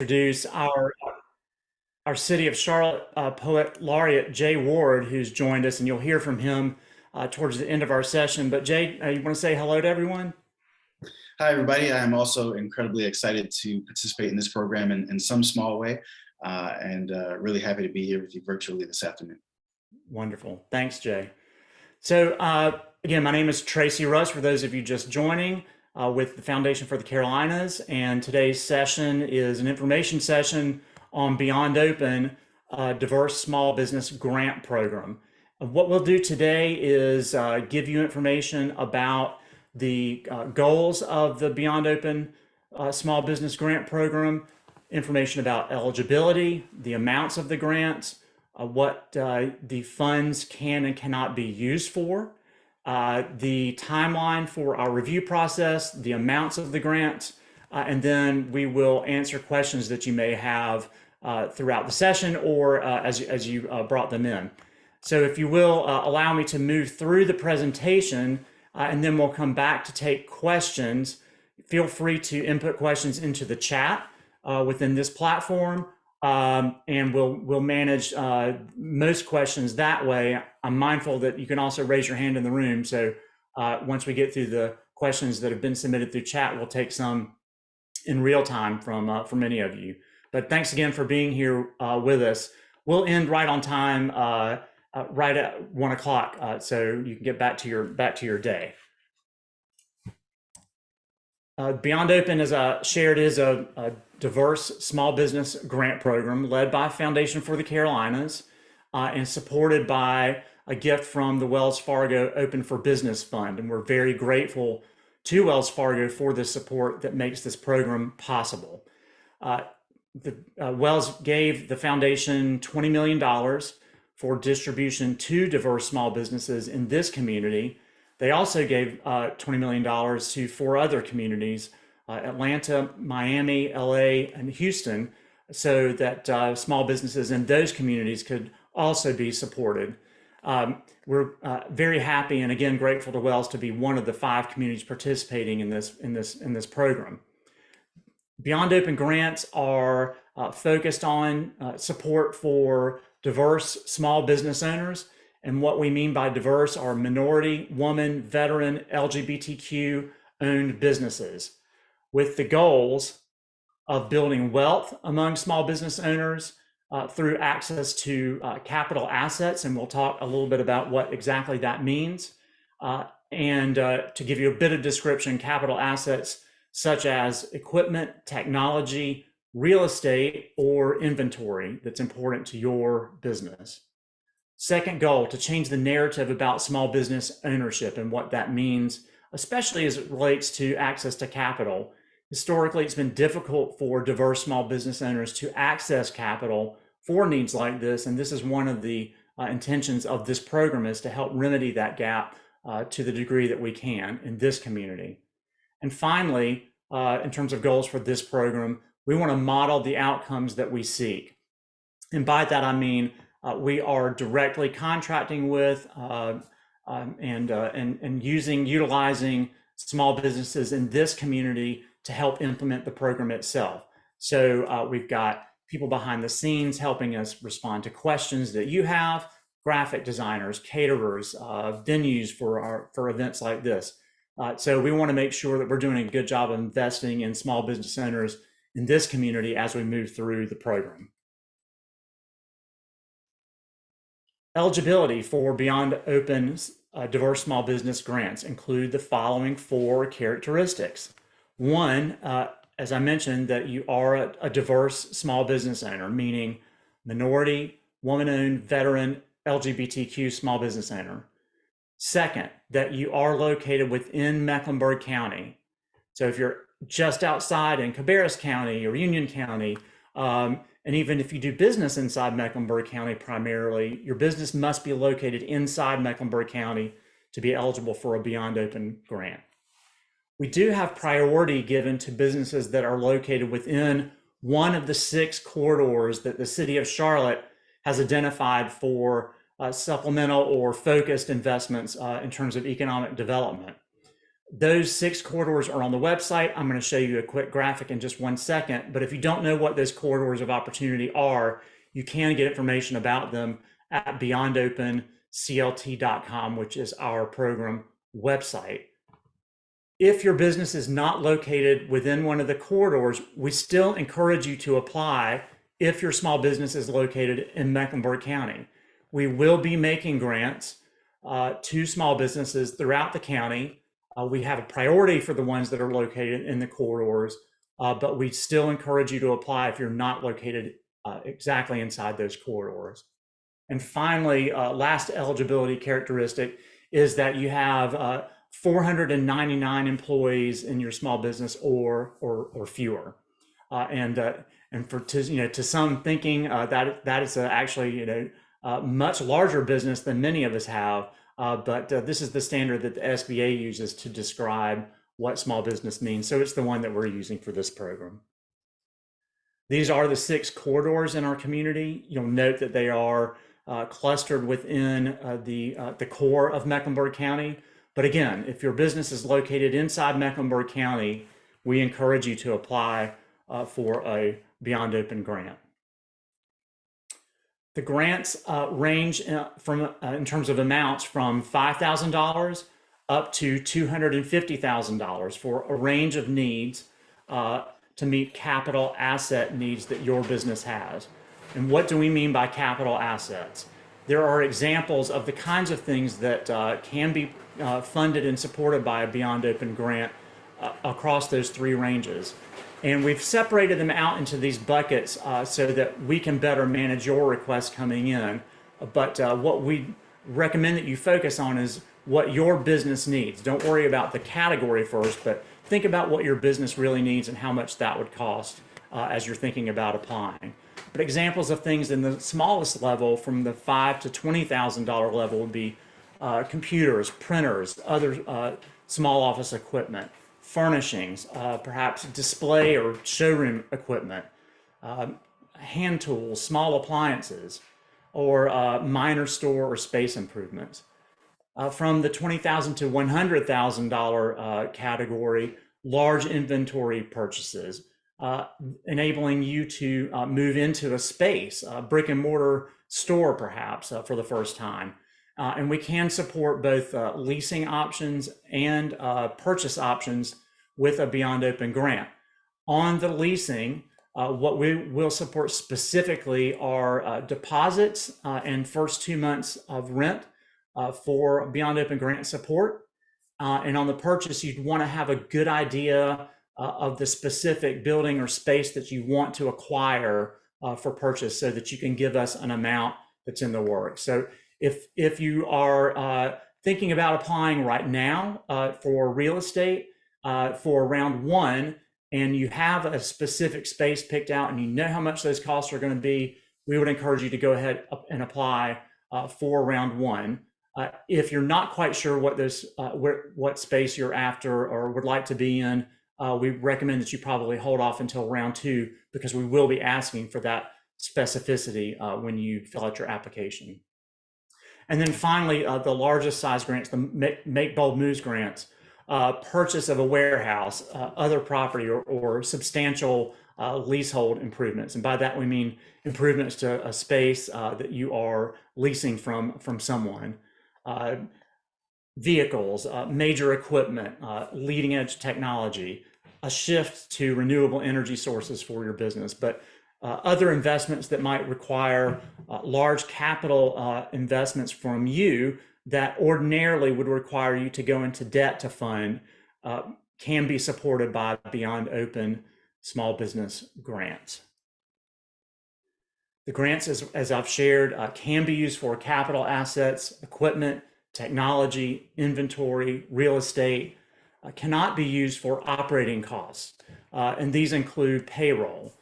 Introduce our City of Charlotte Poet Laureate Jay Ward, who's joined us, and you'll hear from him towards the end of our session. But Jay, you want to say hello to everyone? Hi, everybody. I'm also incredibly excited to participate in this program in some small way, and really happy to be here with you virtually this afternoon. Wonderful. Thanks, Jay. So again, my name is Tracy Russ, for those of you just joining with the Foundation for the Carolinas. And today's session is an information session on Beyond Open, Diverse Small Business Grant Program. What we'll do today is give you information about the goals of the Beyond Open Small Business Grant Program, information about eligibility, the amounts of the grants, what the funds can and cannot be used for, the timeline for our review process, the amounts of the grants, and then we will answer questions that you may have throughout the session or as you brought them in. So if you will allow me to move through the presentation and then we'll come back to take questions. Feel free to input questions into the chat within this platform. And we'll manage most questions that way. I'm mindful that you can also raise your hand in the room. So once we get through the questions that have been submitted through chat, we'll take some in real time from many of you. But thanks again for being here with us. We'll end right on time, right at 1 o'clock, so you can get back to your day. Beyond Open, as I shared, is a diverse small business grant program led by Foundation for the Carolinas and supported by a gift from the Wells Fargo Open for Business Fund. And we're very grateful to Wells Fargo for the support that makes this program possible. Wells gave the foundation $20 million for distribution to diverse small businesses in this community. They also gave $20 million to 4 other communities, Atlanta, Miami, LA, and Houston, so that small businesses in those communities could also be supported. We're very happy and again grateful to Wells to be one of the 5 communities participating in this program. Beyond Open grants are focused on support for diverse small business owners. And what we mean by diverse are minority, woman, veteran, LGBTQ owned businesses, with the goals of building wealth among small business owners through access to capital assets. And we'll talk a little bit about what exactly that means. And to give you a bit of description, capital assets such as equipment, technology, real estate, or inventory that's important to your business. Second goal, to change the narrative about small business ownership and what that means, especially as it relates to access to capital. Historically, it's been difficult for diverse small business owners to access capital for needs like this, and this is one of the intentions of this program, is to help remedy that gap to the degree that we can in this community. And finally, in terms of goals for this program, we want to model the outcomes that we seek. And by that, I mean we are directly contracting with and utilizing small businesses in this community to help implement the program itself. So we've got people behind the scenes helping us respond to questions that you have, graphic designers, caterers, venues for events like this. So we want to make sure that we're doing a good job of investing in small business owners in this community as we move through the program. Eligibility for Beyond Open diverse small business grants include the following 4 characteristics. One, as I mentioned, that you are a diverse small business owner, meaning minority, woman-owned, veteran, LGBTQ small business owner. Second, that you are located within Mecklenburg County. So if you're just outside in Cabarrus County or Union County, and even if you do business inside Mecklenburg County primarily, your business must be located inside Mecklenburg County to be eligible for a Beyond Open grant. We do have priority given to businesses that are located within one of the 6 corridors that the City of Charlotte has identified for supplemental or focused investments in terms of economic development. Those 6 corridors are on the website. I'm going to show you a quick graphic in just 1 second. But if you don't know what those corridors of opportunity are, you can get information about them at beyondopenclt.com, which is our program website. If your business is not located within one of the corridors, we still encourage you to apply if your small business is located in Mecklenburg County. We will be making grants to small businesses throughout the county. We have a priority for the ones that are located in the corridors, but we still encourage you to apply if you're not located exactly inside those corridors. And finally, last eligibility characteristic is that you have 499 employees in your small business or fewer. And for to some thinking that is actually much larger business than many of us have. But this is the standard that the SBA uses to describe what small business means. So it's the one that we're using for this program. These are the 6 corridors in our community. You'll note that they are clustered within the core of Mecklenburg County. But again, if your business is located inside Mecklenburg County, we encourage you to apply for a Beyond Open grant. The grants range in terms of amounts from $5,000 up to $250,000 for a range of needs to meet capital asset needs that your business has. And what do we mean by capital assets? There are examples of the kinds of things that can be funded and supported by a Beyond Open grant across those 3 ranges. And we've separated them out into these buckets so that we can better manage your requests coming in. But what we recommend that you focus on is what your business needs. Don't worry about the category first, but think about what your business really needs and how much that would cost as you're thinking about applying. But examples of things in the smallest level, from the $5,000 to $20,000 level, would be computers, printers, other small office equipment, furnishings, perhaps display or showroom equipment, hand tools, small appliances, or minor store or space improvements. From the $20,000 to $100,000 category, large inventory purchases, enabling you to move into a space, a brick and mortar store perhaps for the first time. And we can support both leasing options and purchase options with a Beyond Open grant. On the leasing, what we will support specifically are deposits and first 2 months of rent for Beyond Open grant support. And on the purchase, you'd want to have a good idea of the specific building or space that you want to acquire for purchase, so that you can give us an amount that's in the works. So if you are thinking about applying right now for real estate for round 1, and you have a specific space picked out and you know how much those costs are going to be, we would encourage you to go ahead and apply for round 1. If you're not quite sure what space you're after or would like to be in, we recommend that you probably hold off until round 2, because we will be asking for that specificity when you fill out your application. And then finally, the largest size grants, the Make Bold Moves grants, purchase of a warehouse, other property, or substantial leasehold improvements. And by that we mean improvements to a space that you are leasing from someone. Vehicles, major equipment, leading edge technology, a shift to renewable energy sources for your business, but other investments that might require large capital investments from you that ordinarily would require you to go into debt to fund can be supported by Beyond Open small business grants. The grants, as I've shared, can be used for capital assets, equipment, technology, inventory, real estate, cannot be used for operating costs. And these include payroll,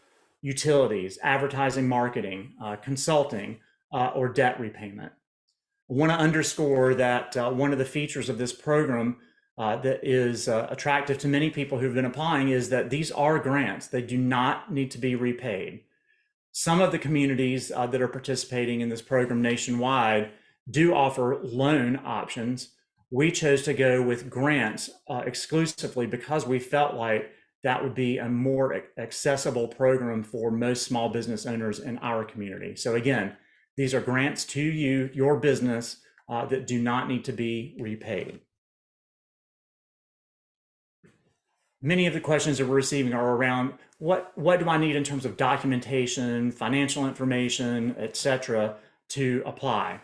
utilities, advertising, marketing, consulting, or debt repayment. I want to underscore that one of the features of this program that is attractive to many people who've been applying is that these are grants. They do not need to be repaid. Some of the communities that are participating in this program nationwide do offer loan options we chose to go with grants exclusively because we felt like that would be a more accessible program for most small business owners in our community. So again, these are grants to you, your business, that do not need to be repaid. Many of the questions that we're receiving are around what do I need in terms of documentation, financial information, etc., to apply.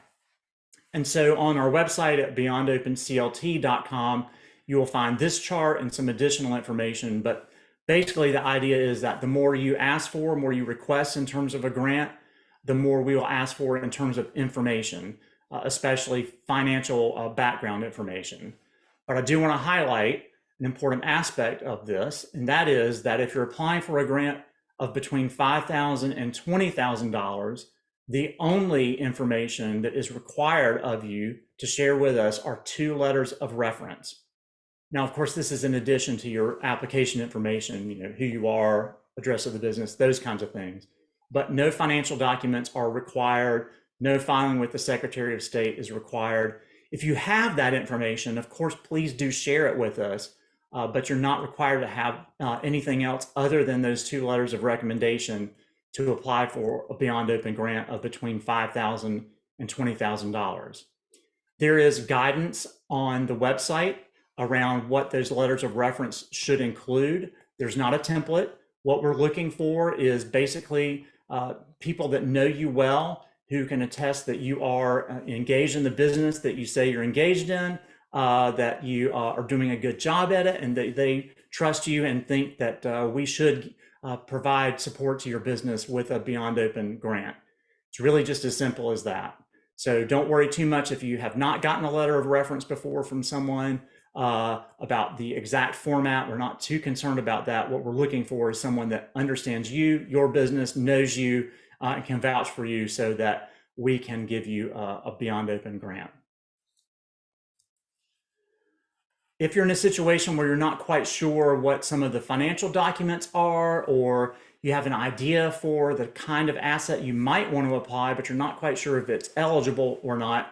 And so on our website at beyondopenclt.com, you will find this chart and some additional information. But basically, the idea is that the more you ask for, more you request in terms of a grant, the more we will ask for in terms of information, especially financial background information. But I do want to highlight an important aspect of this, and that is that if you're applying for a grant of between $5,000 and $20,000, the only information that is required of you to share with us are 2 letters of reference. Now, of course, this is in addition to your application information, who you are, address of the business, those kinds of things. But no financial documents are required. No filing with the Secretary of State is required. If you have that information, of course, please do share it with us, but you're not required to have anything else other than those 2 letters of recommendation to apply for a Beyond Open grant of between $5,000 and $20,000. There is guidance on the website around what those letters of reference should include. There's not a template. What we're looking for is basically people that know you well, who can attest that you are engaged in the business that you say you're engaged in, that you are doing a good job at it, and that they trust you and think that we should provide support to your business with a Beyond Open grant. It's really just as simple as that. So don't worry too much if you have not gotten a letter of reference before from someone about the exact format. We're not too concerned about that. What we're looking for is someone that understands you, your business, knows you, and can vouch for you so that we can give you a Beyond Open grant. If you're in a situation where you're not quite sure what some of the financial documents are, or you have an idea for the kind of asset you might want to apply, but you're not quite sure if it's eligible or not,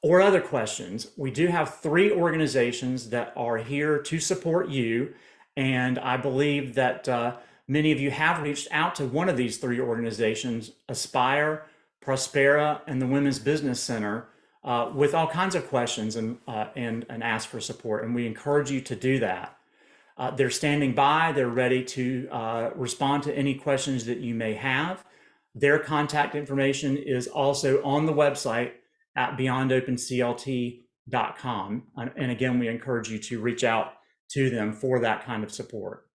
or other questions, we do have 3 organizations that are here to support you. And I believe that many of you have reached out to one of these 3 organizations, Aspire, Prospera, and the Women's Business Center, with all kinds of questions and ask for support. And we encourage you to do that. They're standing by. They're ready to respond to any questions that you may have. Their contact information is also on the website at beyondopenclt.com. And again, we encourage you to reach out to them for that kind of support.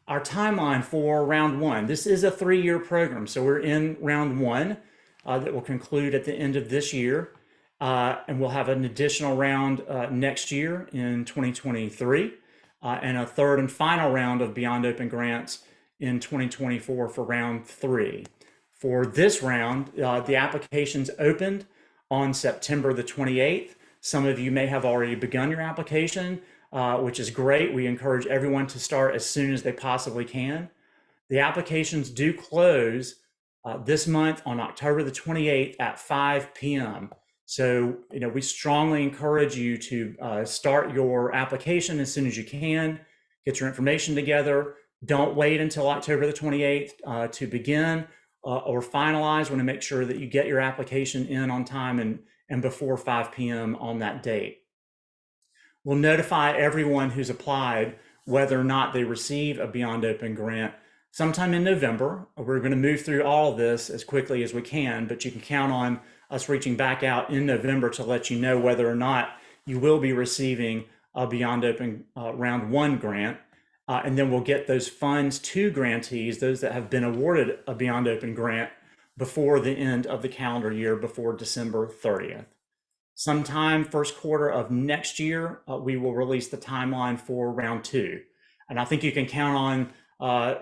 Our timeline for round 1, this is a 3-year program. So we're in round 1 that will conclude at the end of this year. And we'll have an additional round next year in 2023, and a 3rd and final round of Beyond Open grants in 2024 for round 3. For this round, the applications opened on September the 28th. Some of you may have already begun your application, which is great. We encourage everyone to start as soon as they possibly can. The applications do close this month on October the 28th at 5 p.m. So, we strongly encourage you to start your application as soon as you can, get your information together. Don't wait until October the 28th to begin or finalize. Want to make sure that you get your application in on time and before 5 p.m. on that date. We'll notify everyone who's applied whether or not they receive a Beyond Open grant sometime in November. We're going to move through all of this as quickly as we can, but you can count on us reaching back out in November to let you know whether or not you will be receiving a Beyond Open round 1 grant. And then we'll get those funds to grantees, those that have been awarded a Beyond Open grant, before the end of the calendar year, before December 30th. Sometime first quarter of next year, we will release the timeline for round 2. And I think you can count on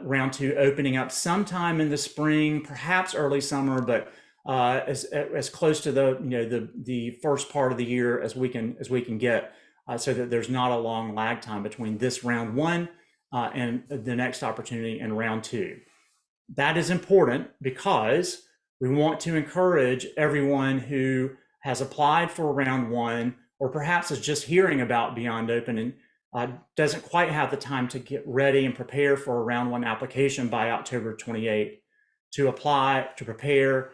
round 2 opening up sometime in the spring, perhaps early summer, but as close to the first part of the year as we can get, so that there's not a long lag time between this round 1 and the next opportunity in round 2. That is important because we want to encourage everyone who has applied for round one, or perhaps is just hearing about Beyond Open and doesn't quite have the time to get ready and prepare for a round one application by October 28th, to apply to prepare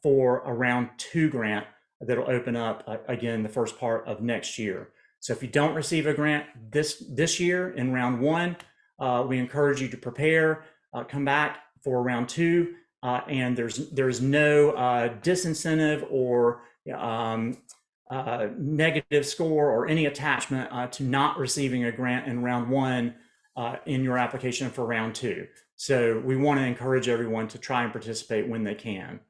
for a round two grant that'll open up again the first part of next year. So if you don't receive a grant this year in round one, we encourage you to prepare, come back for round two, and there's no disincentive or negative score or any attachment to not receiving a grant in round one in your application for round two. So we want to encourage everyone to try and participate when they can.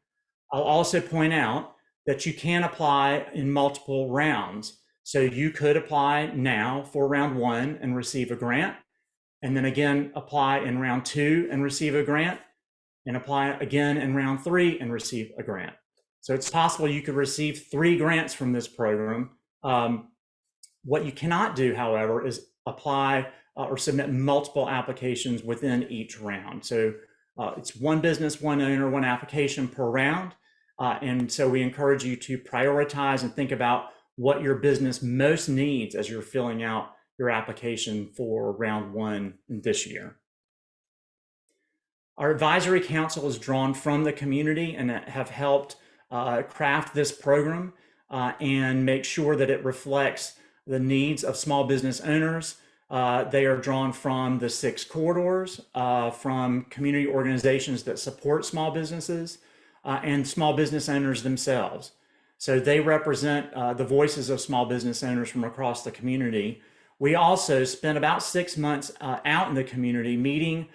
I'll also point out that you can apply in multiple rounds. So you could apply now for round one and receive a grant, and then again apply in round two and receive a grant, and apply again in round three and receive a grant. So it's possible you could receive 3 grants from this program. What you cannot do, however, is apply or submit multiple applications within each round. So it's one business, one owner, one application per round. And so we encourage you to prioritize and think about what your business most needs as you're filling out your application for round one this year. Our advisory council is drawn from the community and have helped craft this program and make sure that it reflects the needs of small business owners. They are drawn from the 6 corridors, from community organizations that support small businesses, and small business owners themselves. So they represent the voices of small business owners from across the community. We also spent about 6 months out in the community meeting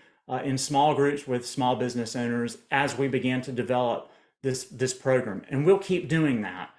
in small groups with small business owners as we began to develop this program. And we'll keep doing that.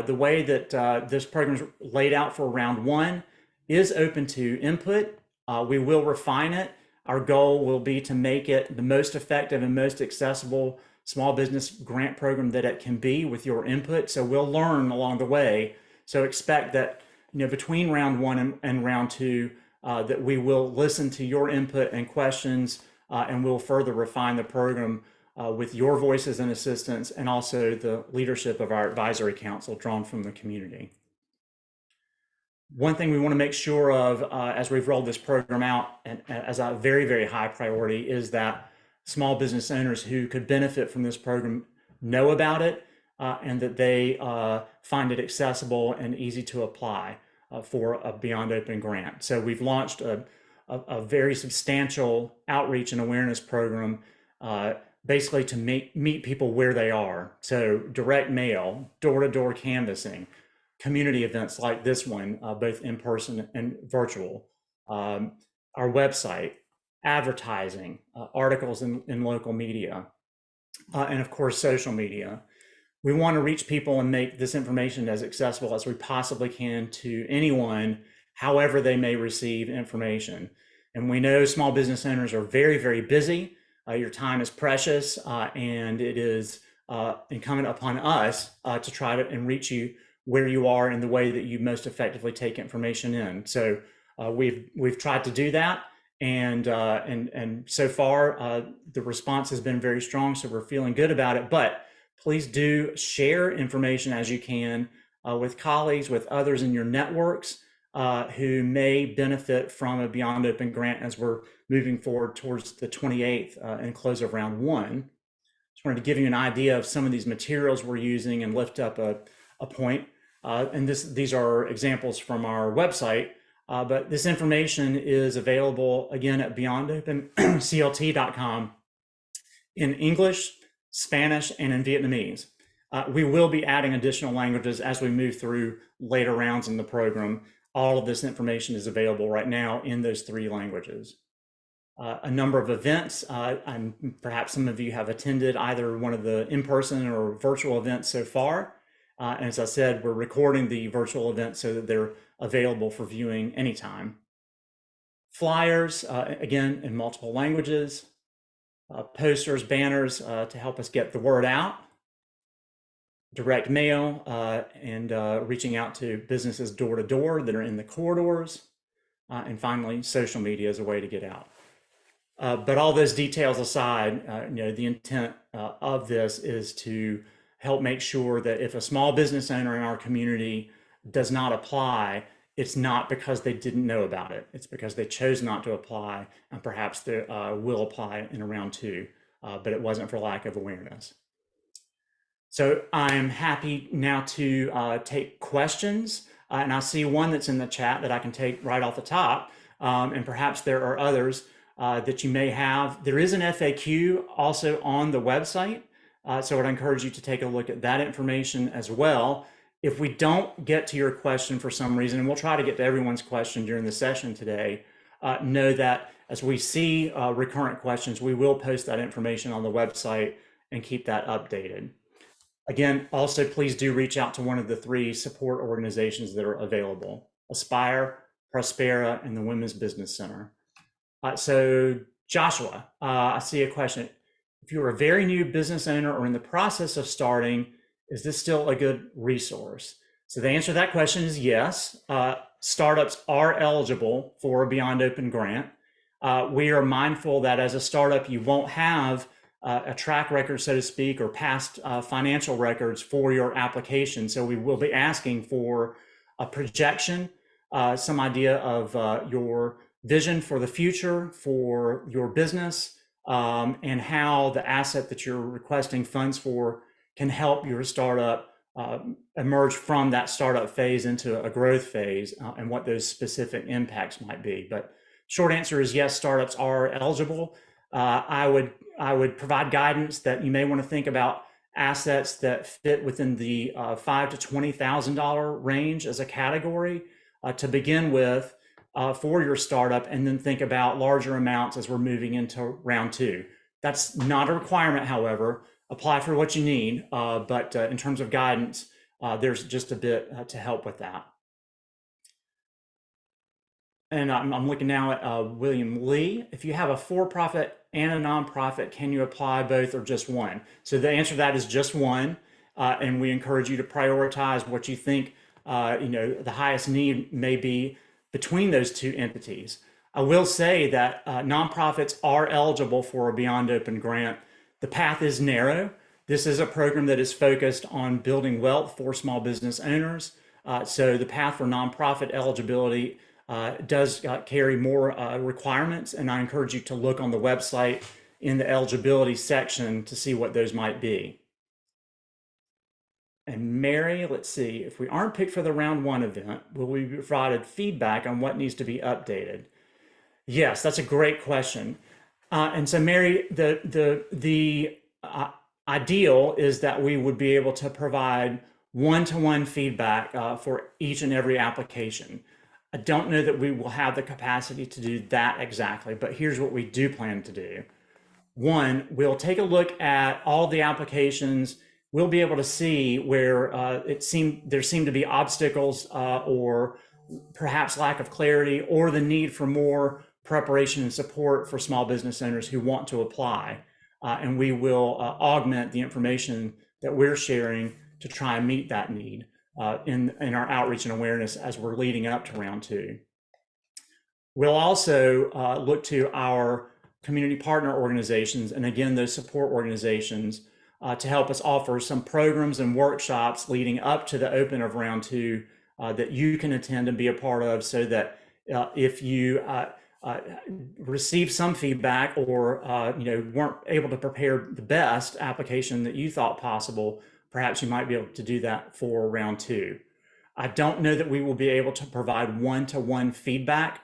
The way that this program is laid out for round one is open to input. We will refine it. Our goal will be to make it the most effective and most accessible small business grant program that it can be with your input. So we'll learn along the way. So expect that, between round one and round two, that we will listen to your input and questions, and we'll further refine the program with your voices and assistance, and also the leadership of our advisory council drawn from the community. One thing we want to make sure of as we've rolled this program out, and as a very, very high priority, is that small business owners who could benefit from this program know about it, and that they find it accessible and easy to apply for a Beyond Open grant. So we've launched a very substantial outreach and awareness program, basically to meet people where they are. So direct mail, door-to-door canvassing, community events like this one, both in person and virtual, our website, advertising, articles in local media, and of course, social media. We want to reach people and make this information as accessible as we possibly can to anyone, however they may receive information. And we know small business owners are very, very busy. Your time is precious, and it is incumbent upon us to try to reach you where you are in the way that you most effectively take information in. So we've tried to do that, and so far the response has been very strong. So we're feeling good about it. But please do share information as you can with colleagues, with others in your networks who may benefit from a Beyond Open grant as we're moving forward towards the 28th and close of round one. Just wanted to give you an idea of some of these materials we're using and lift up a point. And these are examples from our website, but this information is available again at beyondopenclt.com in English, Spanish, and in Vietnamese. We will be adding additional languages as we move through later rounds in the program. All of this information is available right now in those 3 languages. A number of events, and perhaps some of you have attended either one of the in-person or virtual events so far. And as I said, we're recording the virtual events so that they're available for viewing anytime. Flyers, again, in multiple languages. Posters, banners to help us get the word out. Direct mail and reaching out to businesses door to door that are in the corridors. And finally, social media is a way to get out. But all those details aside, the intent of this is to help make sure that if a small business owner in our community does not apply, it's not because they didn't know about it. It's because they chose not to apply, and perhaps they will apply in a round two, but it wasn't for lack of awareness. So I'm happy now to take questions, and I see one that's in the chat that I can take right off the top, and perhaps there are others that you may have. There is an FAQ also on the website, so I'd encourage you to take a look at that information as well. If we don't get to your question for some reason, and we'll try to get to everyone's question during the session today, know that as we see recurrent questions, we will post that information on the website and keep that updated. Again, also, please do reach out to one of the 3 support organizations that are available: Aspire, Prospera, and the Women's Business Center. So Joshua, I see a question. If you're a very new business owner or in the process of starting, is this still a good resource? So the answer to that question is yes. Startups are eligible for a Beyond Open grant. We are mindful that as a startup, you won't have a track record, so to speak, or past financial records for your application. So we will be asking for a projection, some idea of your vision for the future for your business, and how the asset that you're requesting funds for can help your startup emerge from that startup phase into a growth phase, and what those specific impacts might be. But short answer is yes, startups are eligible. I would provide guidance that you may want to think about assets that fit within the $5,000 to $20,000 range as a category to begin with for your startup, and then think about larger amounts as we're moving into round 2. That's not a requirement, however. Apply for what you need, but in terms of guidance, there's just a bit to help with that. And I'm looking now at William Lee. If you have a for-profit and a nonprofit, can you apply both or just one? So the answer to that is just one, and we encourage you to prioritize what you think the highest need may be between those 2 entities. I will say that nonprofits are eligible for a Beyond Open grant. The path is narrow. This is a program that is focused on building wealth for small business owners. So the path for nonprofit eligibility does carry more requirements, and I encourage you to look on the website in the eligibility section to see what those might be. And Mary, let's see, if we aren't picked for the round 1 event, will we be provided feedback on what needs to be updated? Yes, that's a great question. And so Mary, the ideal is that we would be able to provide one-to-one feedback for each and every application. I don't know that we will have the capacity to do that exactly, but here's what we do plan to do. 1, we'll take a look at all the applications. We'll be able to see where there seem to be obstacles or perhaps lack of clarity, or the need for more preparation and support for small business owners who want to apply. And we will augment the information that we're sharing to try and meet that need in our outreach and awareness as we're leading up to round 2. We'll also look to our community partner organizations, and again, those support organizations, to help us offer some programs and workshops leading up to the open of round 2 that you can attend and be a part of, so that if you receive some feedback or weren't able to prepare the best application that you thought possible, perhaps you might be able to do that for round 2. I don't know that we will be able to provide one-to-one feedback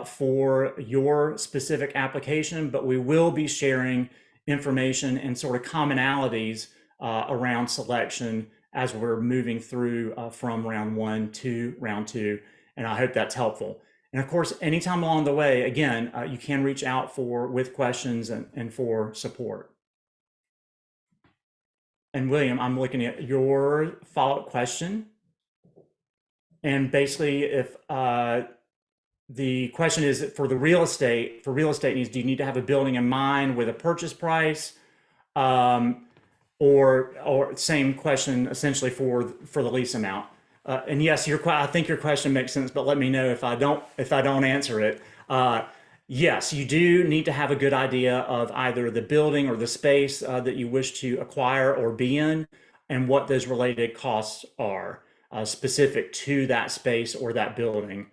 for your specific application, but we will be sharing information and sort of commonalities around selection as we're moving through from round 1 to round 2. And I hope that's helpful. And of course, anytime along the way, again, you can reach out with questions and for support. And William, I'm looking at your follow-up question. And basically, if the question is for real estate needs, do you need to have a building in mind with a purchase price? Or same question essentially for the lease amount. And yes, I think your question makes sense, but let me know if I don't answer it. Yes, you do need to have a good idea of either the building or the space that you wish to acquire or be in, and what those related costs are specific to that space or that building,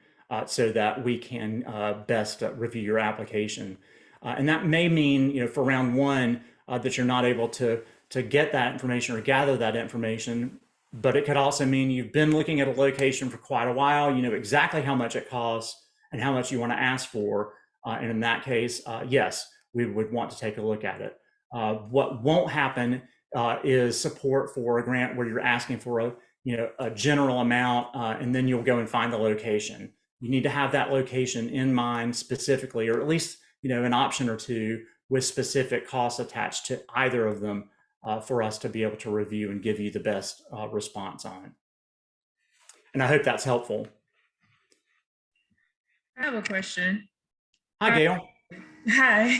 so that we can best review your application. And that may mean, for round one, that you're not able to get that information or gather that information. But it could also mean you've been looking at a location for quite a while. You know exactly how much it costs and how much you want to ask for. And in that case, yes, we would want to take a look at it. What won't happen is support for a grant where you're asking for a general amount, and then you'll go and find the location. You need to have that location in mind specifically, or at least an option or two with specific costs attached to either of them, for us to be able to review and give you the best response on it. And I hope that's helpful. I have a question. Hi, Gail. Hi.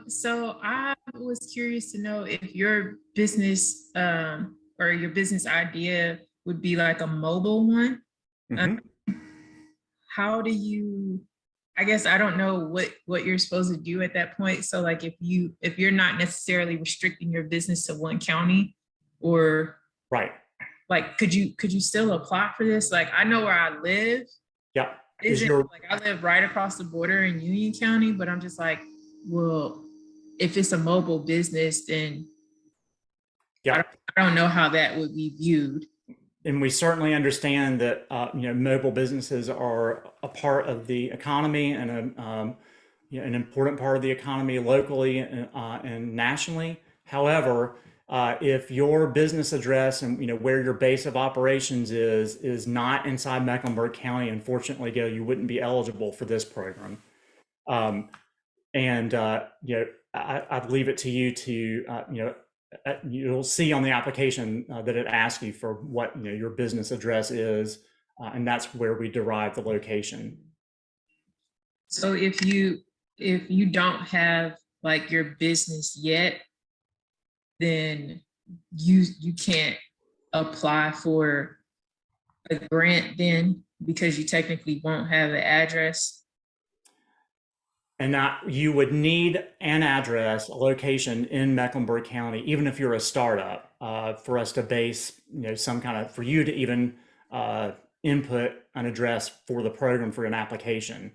So I was curious to know if your business or your business idea would be like a mobile one. How do you, I guess I don't know what you're supposed to do at that point. So like if you're not necessarily restricting your business to one county, or right, like could you still apply for this? Like I know where I live. Yeah. Like I live right across the border in Union County, but I'm just like, well, if it's a mobile business, then I don't know how that would be viewed. And we certainly understand that mobile businesses are a part of the economy and an important part of the economy locally and nationally. However, if your business address and where your base of operations is not inside Mecklenburg County, unfortunately, Gail, you wouldn't be eligible for this program. I'd leave it to you to you'll see on the application that it asks you for what your business address is, and that's where we derive the location. So if you don't have like your business yet, then you can't apply for a grant then, because you technically won't have an address. And that you would need an address, a location in Mecklenburg County, even if you're a startup, for us to base, some kind of, for you to even input an address for the program for an application.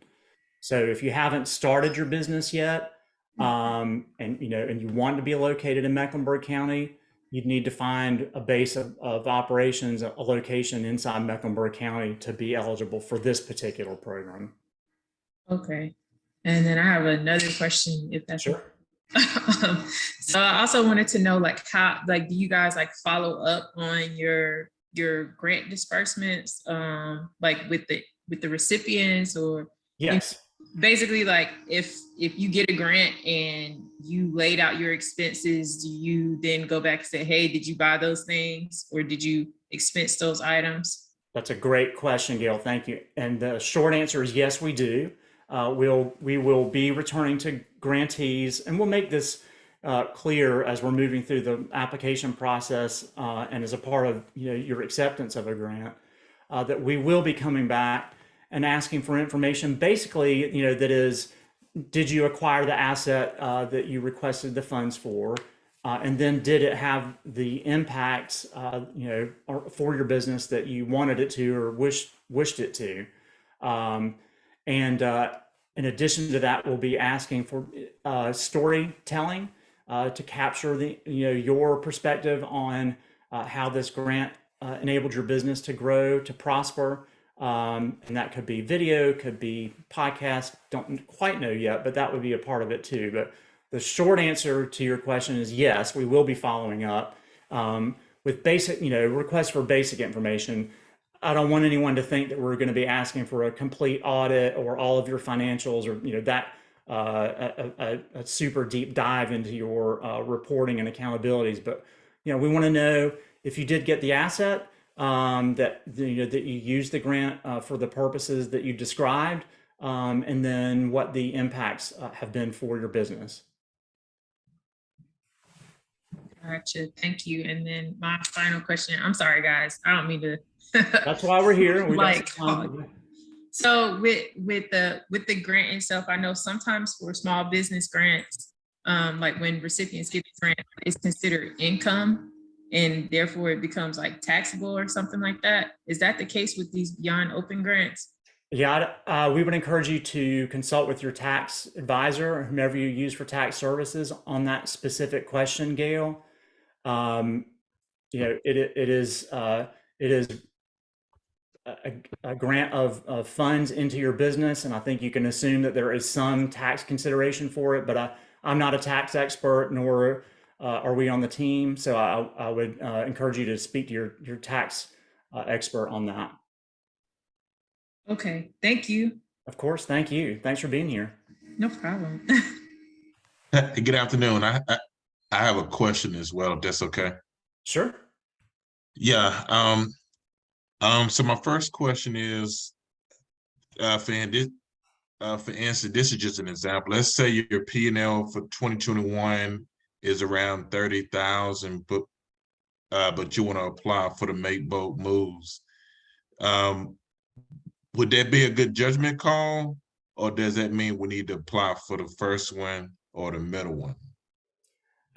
So if you haven't started your business yet, and you want to be located in Mecklenburg County, you'd need to find a base of operations, a location inside Mecklenburg County to be eligible for this particular program. Okay. And then I have another question, if that's sure. So I also wanted to know, like, how, like, do you guys like follow up on your grant disbursements, like with the recipients, or yes, basically like if you get a grant and you laid out your expenses, do you then go back and say, hey, did you buy those things, or did you expense those items? That's a great question, Gail. Thank you. And the short answer is yes, we do. We will be returning to grantees, and we'll make this clear as we're moving through the application process, and as a part of your acceptance of a grant, that we will be coming back and asking for information. Basically, that is, did you acquire the asset that you requested the funds for, and then did it have the impacts for your business that you wanted it to or wished it to. In addition to that, we'll be asking for storytelling to capture your perspective on how this grant enabled your business to grow, to prosper. And that could be video, could be podcast, don't quite know yet, but that would be a part of it too. But the short answer to your question is yes, we will be following up with basic, requests for basic information. I don't want anyone to think that we're going to be asking for a complete audit or all of your financials, or a super deep dive into your reporting and accountabilities. But we want to know if you did get the asset, that that you used the grant for the purposes that you described, and then what the impacts have been for your business. Gotcha. Thank you. And then my final question. I'm sorry, guys. I don't mean to. That's why we're here. So with the grant itself, I know sometimes for small business grants, like when recipients get the grant, it's considered income. and therefore it becomes like taxable or something like that. Is that the case with these Beyond Open grants? Yeah, we would encourage you to consult with your tax advisor, or whomever you use for tax services, on that specific question, Gail. Um, it is a grant of funds into your business, and I think you can assume that there is some tax consideration for it. But I'm not a tax expert, nor are we on the team, so I would encourage you to speak to your tax expert on that. Okay, thank you. Of course, thank you. Thanks for being here. No problem. Good afternoon. I have a question as well, if that's okay. Sure. Yeah. So my first question is, for instance, this is just an example. Let's say your P&L for 2021 is around 30,000, but you want to apply for the Make Bold Moves. Would that be a good judgment call, or does that mean we need to apply for the first one or the middle one?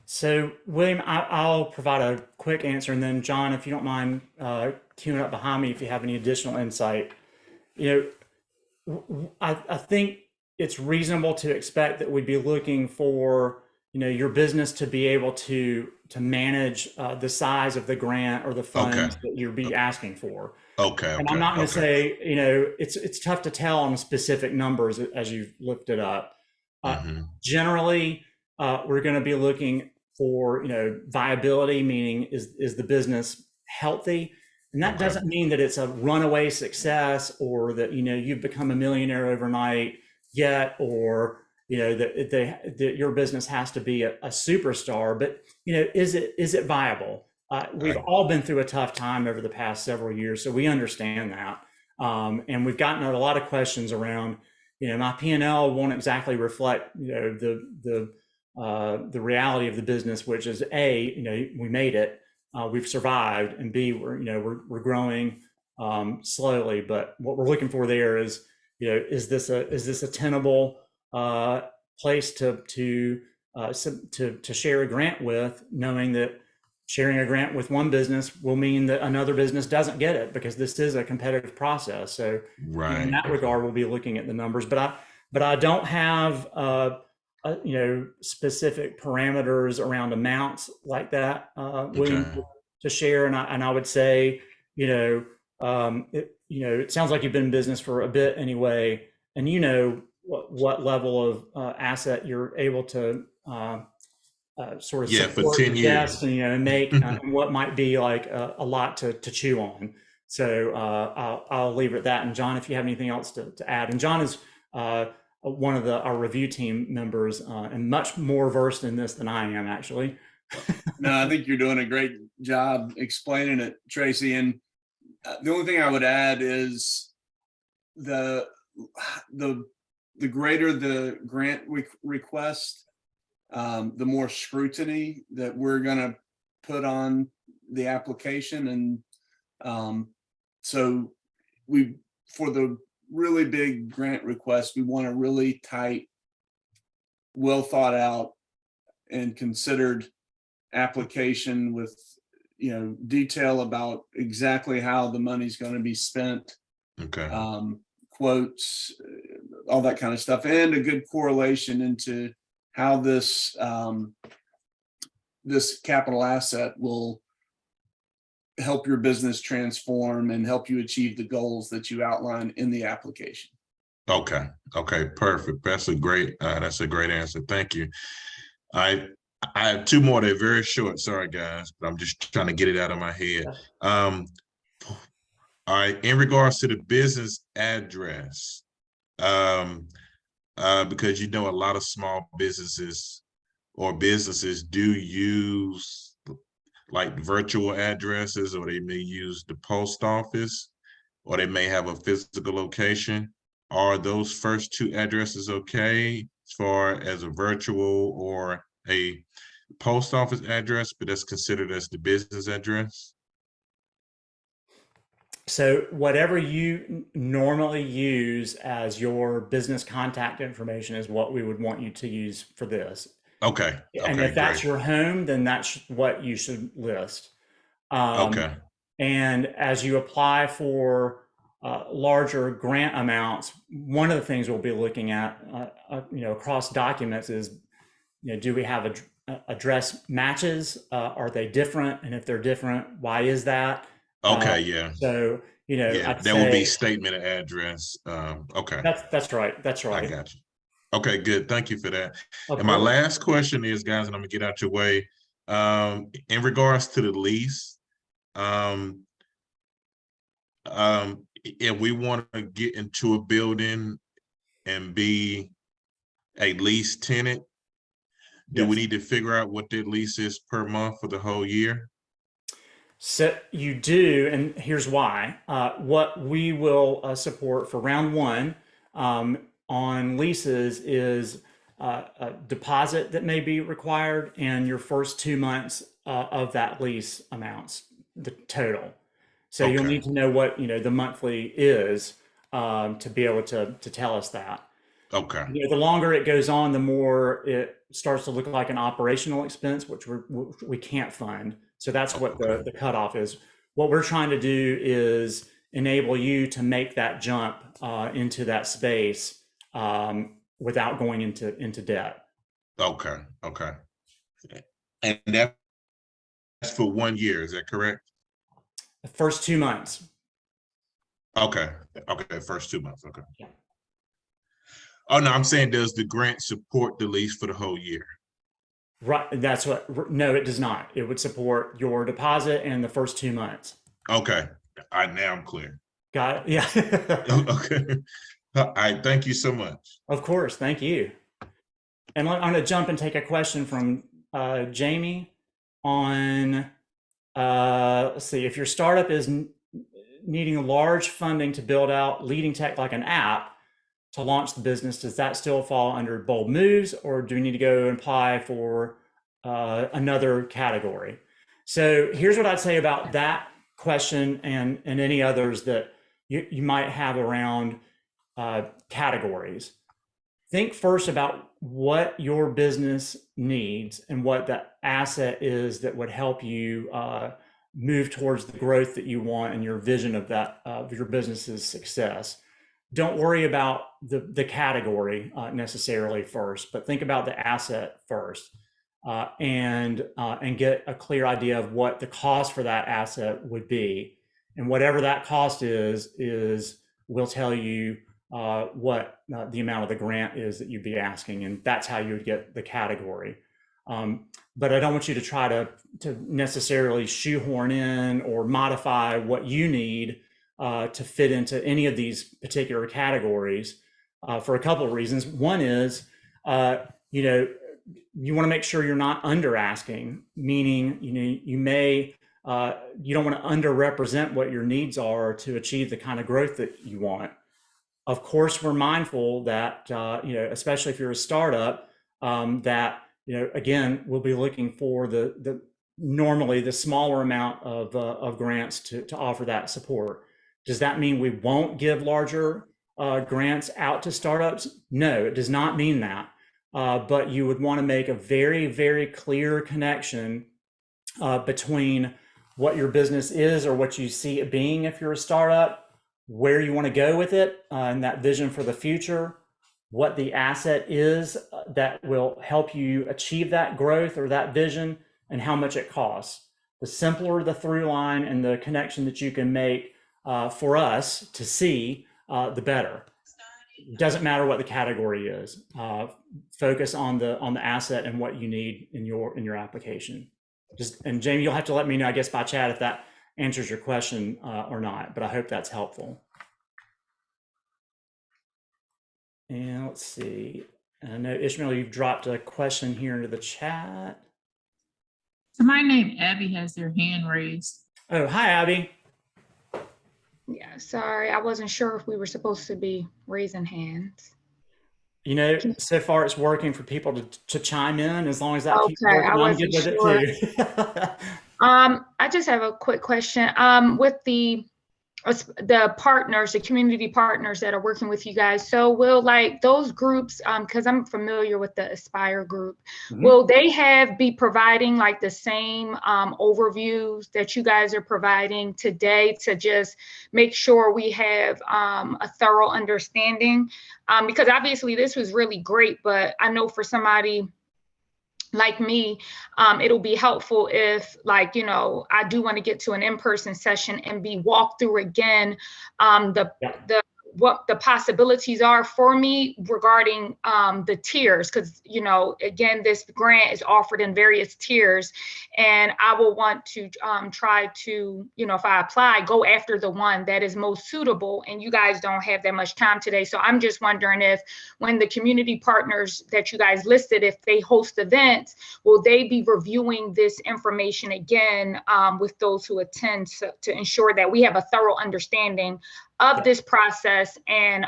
So, William, I'll provide a quick answer, and then John, if you don't mind queuing up behind me if you have any additional insight. I think it's reasonable to expect that we'd be looking for your business to be able to manage the size of the grant or the funds that you'll be asking for. And I'm not going to say it's tough to tell on specific numbers as you've looked it up. Generally, we're going to be looking for viability, meaning is the business healthy, and that doesn't mean that it's a runaway success or that you've become a millionaire overnight yet, or that your business has to be a superstar. But is it viable? We've all been through a tough time over the past several years, so we understand that, and we've gotten a lot of questions around my P&L won't exactly reflect the reality of the business, which is A, we made it, we've survived, and B, we're growing slowly. But what we're looking for there is is this a tenable place to share a grant with, knowing that sharing a grant with one business will mean that another business doesn't get it, because this is a competitive process. So in that regard, we'll be looking at the numbers, but I don't have specific parameters around amounts like that, William, to share. And I would say, it sounds like you've been in business for a bit anyway, and what level of asset you're able to sort of support for 10 years, and make and what might be like a lot to chew on. So I'll leave it at that. And John, if you have anything else to add. And John is one of our review team members, and much more versed in this than I am, actually. No, I think you're doing a great job explaining it, Tracy. And the only thing I would add is the greater the grant request, the more scrutiny that we're going to put on the application. And so for the really big grant request, we want a really tight, well thought out and considered application with detail about exactly how the money's going to be spent, quotes, all that kind of stuff, and a good correlation into how this this capital asset will help your business transform and help you achieve the goals that you outline in the application. Okay, perfect. That's a great answer. Thank you. I have two more. They're very short. Sorry, guys, but I'm just trying to get it out of my head. All right, in regards to the business address, because a lot of small businesses do use like virtual addresses, or they may use the post office, or they may have a physical location. Are those first two addresses okay as far as a virtual or a post office address, but that's considered as the business address? So whatever you normally use as your business contact information is what we would want you to use for this. Okay. And if that's your home, then that's what you should list. Okay, And as you apply for larger grant amounts, one of the things we'll be looking at, across documents is, do we have address matches? Are they different? And if they're different, why is that? okay, yeah, So, yeah, I'd that would be say statement of address. Okay, that's right. That's I right. got you. Okay, good. Thank you for that. Of And my course. last question is, guys, and I'm gonna get out your way. In regards to the lease, um, if we want to get into a building and be a lease tenant, do we Yes. need to figure out what their lease is per month for the whole year? So you do, and here's why. What we will support for round one on leases is a deposit that may be required and your first 2 months of that lease amounts, the total. So you'll Okay, need to know what the monthly is to be able to tell us that. okay, The longer it goes on, the more it starts to look like an operational expense, which we can't fund. So that's what okay, the cutoff is. What we're trying to do is enable you to make that jump into that space without going into debt. okay, okay. And that's for 1 year, is that correct? The first 2 months. Okay, okay, first 2 months, okay. Yeah. Oh, no, I'm saying, does the grant support the lease for the whole year? Right. No, it does not. It would support your deposit and the first 2 months. Okay, now I'm clear. Got it? Yeah. Okay, all right, thank you so much. Of course. Thank you. And I'm going to jump and take a question from Jamie on, let's see, if your startup is needing large funding to build out leading tech like an app to launch the business, does that still fall under bold moves, or do we need to go and apply for another category? So here's what I'd say about that question and any others that you might have around categories. Think first about what your business needs and what the asset is that would help you move towards the growth that you want and your vision of that of your business's success. Don't worry about the category necessarily first, but think about the asset first, and get a clear idea of what the cost for that asset would be, and whatever that cost is will tell you what the amount of the grant is that you'd be asking, and that's how you would get the category. But I don't want you to try to necessarily shoehorn in or modify what you need to fit into any of these particular categories for a couple of reasons. One is, you want to make sure you're not under asking, meaning, you don't want to underrepresent what your needs are to achieve the kind of growth that you want. Of course, we're mindful that, especially if you're a startup, that, again, we'll be looking for normally the smaller amount of grants to offer that support. Does that mean we won't give larger grants out to startups? No, it does not mean that. But you would want to make a very, very clear connection between what your business is or what you see it being if you're a startup, where you want to go with it, and that vision for the future, what the asset is that will help you achieve that growth or that vision, and how much it costs. The simpler the through line and the connection that you can make for us to see, the better. It doesn't matter what the category is. Focus on the asset and what you need in your application. And Jamie, you'll have to let me know, I guess, by chat if that answers your question or not, but I hope that's helpful. And let's see. I know, Ishmael, you've dropped a question here into the chat. Somebody named Abby has their hand raised. Oh, hi, Abby. Yeah, sorry, I wasn't sure if we were supposed to be raising hands. So far it's working for people to chime in. As long as that keeps Okay, working, I I'm wasn't good with sure. it too. I just have a quick question. With the the partners, the community partners that are working with you guys. So will like those groups, because I'm familiar with the Aspire group, will they be providing like the same overviews that you guys are providing today to just make sure we have a thorough understanding? Because obviously this was really great, but I know for somebody like me, it'll be helpful if, like, you know, I do want to get to an in-person session and be walked through again what the possibilities are for me regarding the tiers, because, you know, again, this grant is offered in various tiers, and I will want to try to, you know, if I apply, go after the one that is most suitable, and you guys don't have that much time today. So I'm just wondering if, when the community partners that you guys listed, if they host events, will they be reviewing this information again with those who attend, to ensure that we have a thorough understanding of this process, and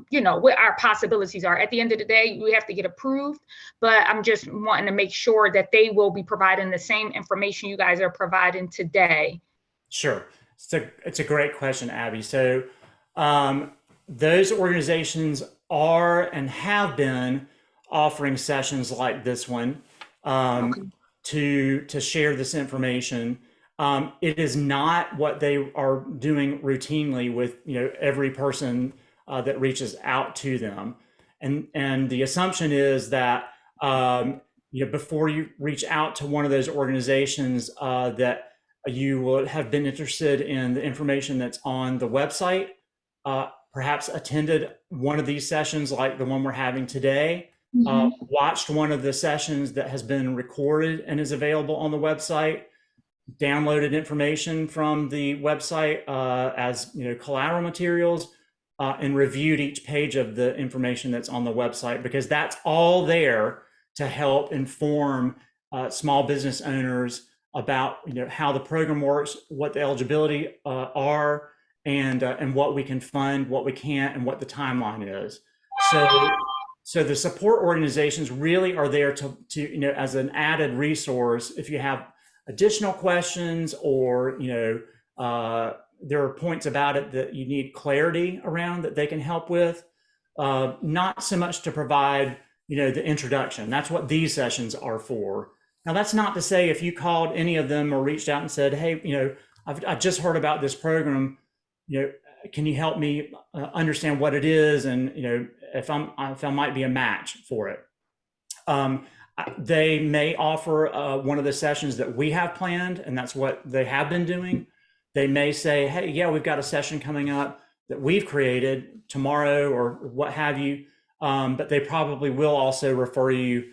you know, what our possibilities are. At the end of the day, we have to get approved, but I'm just wanting to make sure that they will be providing the same information you guys are providing today. Sure. It's a great question, Abby. So those organizations are and have been offering sessions like this one to share this information. It is not what they are doing routinely with, you know, every person that reaches out to them, and the assumption is that you know, before you reach out to one of those organizations, that you will have been interested in the information that's on the website, perhaps attended one of these sessions like the one we're having today, watched one of the sessions that has been recorded and is available on the website, downloaded information from the website as, you know, collateral materials, and reviewed each page of the information that's on the website, because that's all there to help inform small business owners about, you know, how the program works, what the eligibility are, and what we can fund, what we can't, and what the timeline is. So the support organizations really are there to you know, as an added resource if you have additional questions, or, you know, there are points about it that you need clarity around that they can help with. Not so much to provide, you know, the introduction. That's what these sessions are for. Now, that's not to say if you called any of them or reached out and said, hey, you know, I've just heard about this program, you know, can you help me understand what it is, and, you know, if I might be a match for it. They may offer one of the sessions that we have planned, and that's what they have been doing. They may say, hey, yeah, we've got a session coming up that we've created tomorrow, or what have you. But they probably will also refer you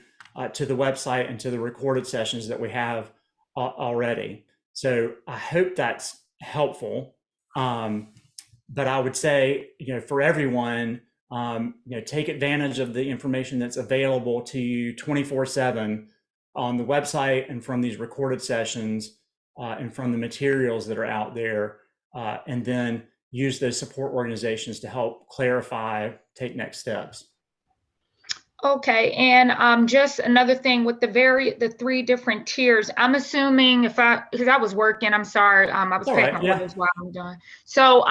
to the website and to the recorded sessions that we have already. So I hope that's helpful. But I would say, you know, for everyone, you know, take advantage of the information that's available to you 24/7 on the website, and from these recorded sessions, and from the materials that are out there, and then use those support organizations to help clarify, take next steps. Okay, and just another thing with the 3 different tiers, I'm assuming because I was working, I'm sorry, I was packing my orders while I'm done. So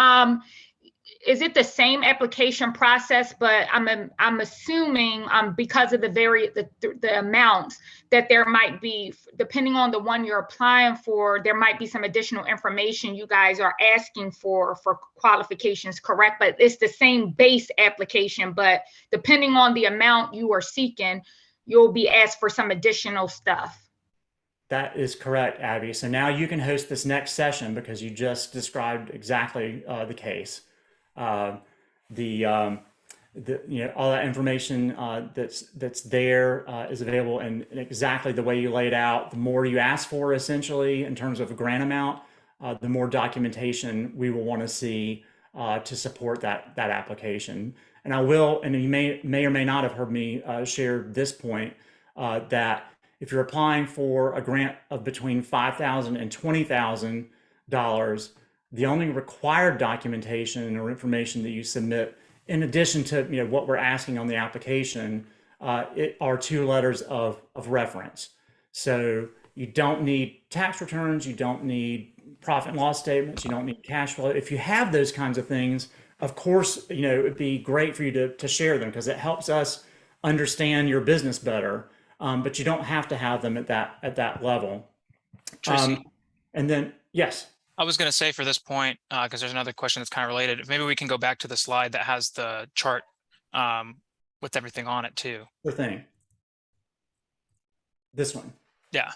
is it the same application process? But I'm assuming because of the amounts, that there might be, depending on the one you're applying for, there might be some additional information you guys are asking for qualifications, correct? But it's the same base application, but depending on the amount you are seeking, you'll be asked for some additional stuff. That is correct, Abby. So now you can host this next session because you just described exactly the case. You know, all that information that's there is available in exactly the way you laid out. The more you ask for, essentially, in terms of a grant amount, the more documentation we will want to see to support that application. And I will, and you may or may not have heard me share this point, that if you're applying for a grant of between $5,000 and $20,000, the only required documentation or information that you submit, in addition to, you know, what we're asking on the application, are 2 letters of reference. So You don't need tax returns. You don't need profit and loss statements. You don't need cash flow. If you have those kinds of things, of course, it'd be great for you to share them because it helps us understand your business better. But you don't have to have them at that level. Tracy, And then, yes, I was going to say for this point, because there's another question that's kind of related. Maybe we can go back to the slide that has the chart with everything on it too. the thing. This one. Yeah.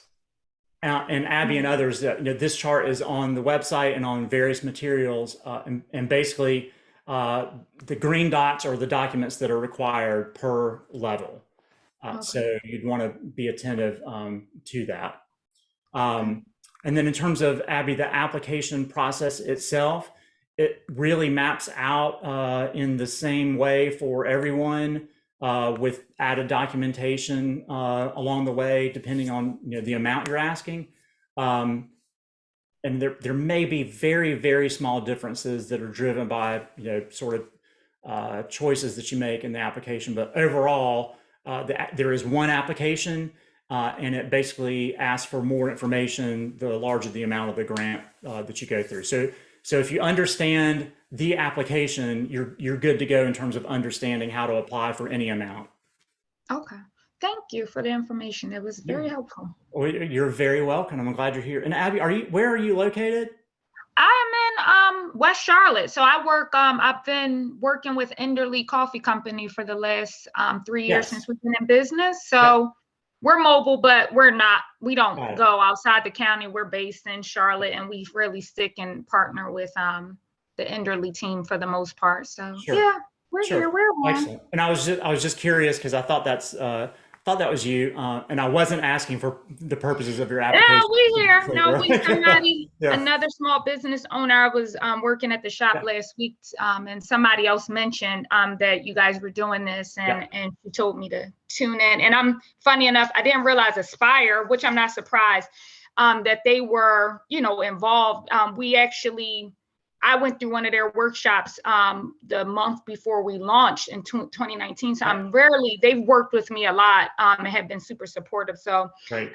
And Abby and others, this chart is on the website and on various materials. And basically, the green dots are the documents that are required per level. Okay. So you'd want to be attentive to that. And then in terms of, Abby, the application process itself, it really maps out in the same way for everyone with added documentation along the way, depending on the amount you're asking. And there may be very, very small differences that are driven by sort of choices that you make in the application. But overall, there is one application. And it basically asks for more information the larger the amount of the grant that you go through. So if you understand the application, you're good to go in terms of understanding how to apply for any amount. Okay. Thank you for the information. It was very helpful. Well, you're very welcome. I'm glad you're here. And Abby, where are you located? I am in West Charlotte. So I work, I've been working with Enderly Coffee Company for the last 3 years Yes. since we've been in business. So we're mobile, but we don't Right. go outside the county. We're based in Charlotte and we really stick and partner with the Enderly team for the most part. So Sure. yeah, we're Sure. here. We're one. Excellent. And I was just curious because I thought that was you, and I wasn't asking for the purposes of your application. No, we here. No, we somebody, Yeah. another small business owner. I was working at the shop Yeah. last week, and somebody else mentioned that you guys were doing this, and she told me to tune in. And I'm funny enough, I didn't realize Aspire, which I'm not surprised that they were, involved. I went through one of their workshops the month before we launched in 2019. So they've worked with me a lot and have been super supportive. So Great.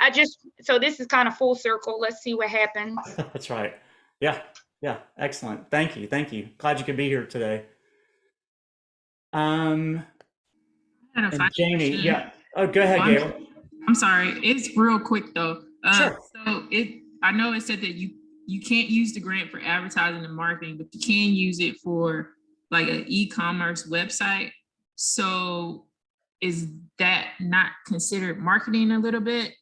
so this is kind of full circle. Let's see what happens. That's right. Yeah. Excellent. Thank you. Glad you could be here today. And Jamie, yeah. Oh, go ahead, Gail. I'm sorry. It's real quick though. Sure. So I know it said that you can't use the grant for advertising and marketing, but you can use it for like an e-commerce website. So is that not considered marketing a little bit?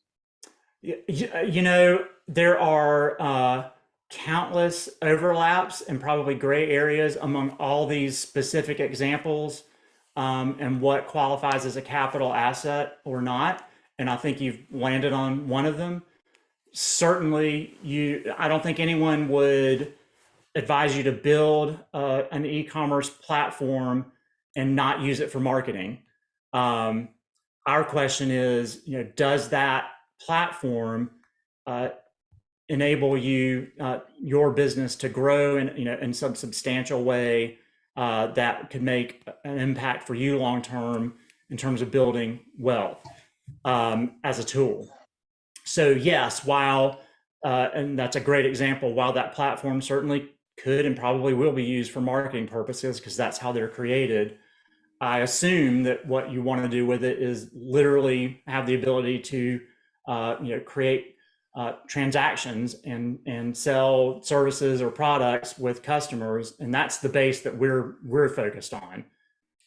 There are countless overlaps and probably gray areas among all these specific examples and what qualifies as a capital asset or not. And I think you've landed on one of them. Certainly, I don't think anyone would advise you to build an e-commerce platform and not use it for marketing. Our question is, does that platform enable your business to grow in some substantial way that could make an impact for you long term in terms of building wealth as a tool? So yes, and that's a great example, while that platform certainly could and probably will be used for marketing purposes because that's how they're created, I assume that what you want to do with it is literally have the ability to create transactions and sell services or products with customers. And that's the base that we're focused on.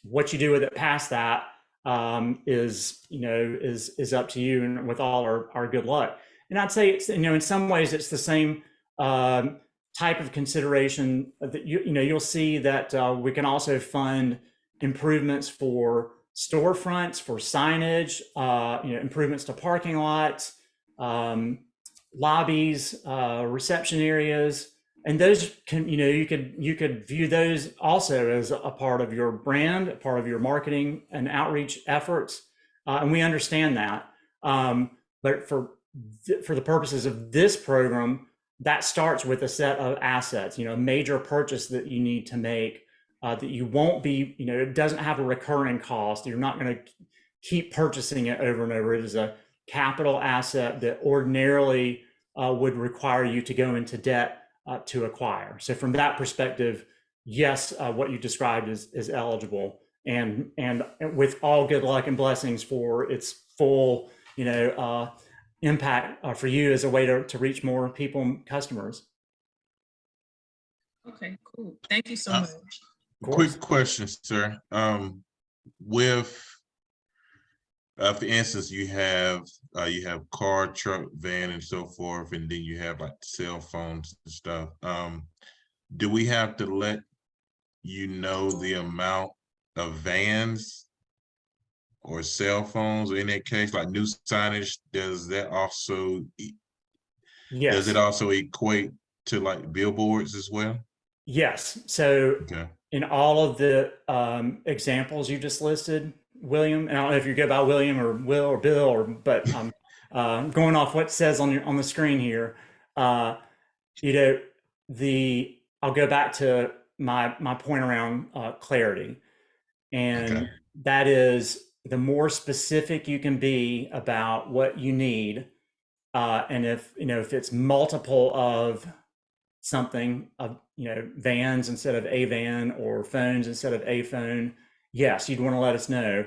What you do with it past that is up to you, and with all our good luck. And I'd say it's in some ways it's the same type of consideration that you'll see that we can also fund improvements for storefronts, for signage, improvements to parking lots, lobbies, reception areas. And those can, you could view those also as a part of your brand, a part of your marketing and outreach efforts. And we understand that. But for the purposes of this program, that starts with a set of assets, a major purchase that you need to make that you won't be, it doesn't have a recurring cost. You're not going to keep purchasing it over and over. It is a capital asset that ordinarily would require you to go into debt to acquire. So from that perspective, yes, what you described is eligible, and with all good luck and blessings for its full, impact for you as a way to reach more people and customers. Okay, cool. Thank you so Uh, much. Quick question, sir. With, for instance, you have car, truck, van, and so forth, and then you have like cell phones and stuff. Do we have to let you know the amount of vans or cell phones, or in that case, like new signage? Does that also Yes. does it also equate to like billboards as well? Yes. So Okay. in all of the examples you just listed, William, and I don't know if you go by William or Will or Bill, but I'm going off what it says on the screen here. I'll go back to my point around clarity, and Okay. that is, the more specific you can be about what you need, and if it's multiple of something, of vans instead of a van, or phones instead of a phone, yes, you'd want to let us know.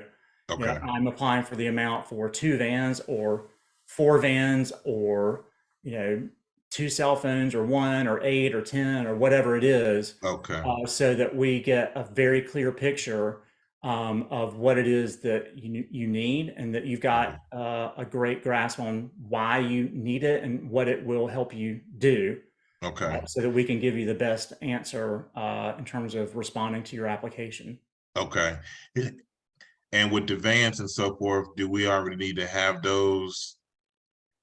Okay. I'm applying for the amount for 2 vans or 4 vans, or 2 cell phones, or 1 or 8 or 10 or whatever it is, Okay. so that we get a very clear picture of what it is that you need, and that you've got a great grasp on why you need it and what it will help you do. Okay. So that we can give you the best answer in terms of responding to your application. Okay. And with the vans and so forth, do we already need to have those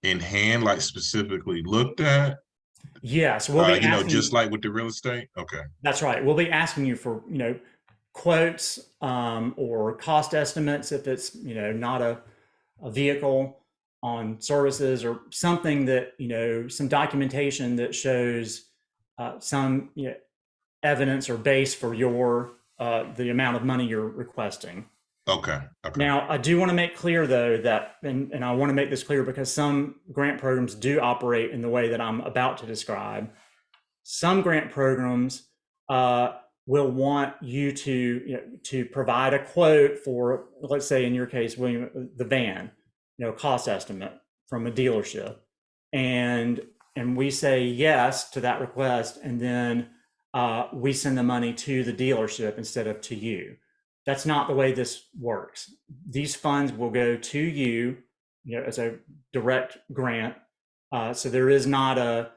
in hand, like specifically looked at? Yes, we'll be asking, just like with the real estate? Okay. that's right. We'll be asking you for, quotes or cost estimates if it's, not a vehicle, on services, or something that, some documentation that shows some evidence or base for the amount of money you're requesting. Okay. Okay. Now, I do want to make clear, though, that, and I want to make this clear because some grant programs do operate in the way that I'm about to describe. Some grant programs will want you to provide a quote for, let's say in your case, William, the van, cost estimate from a dealership, and we say yes to that request, and then we send the money to the dealership instead of to you. That's not the way this works. These funds will go to you, as a direct grant. So there is not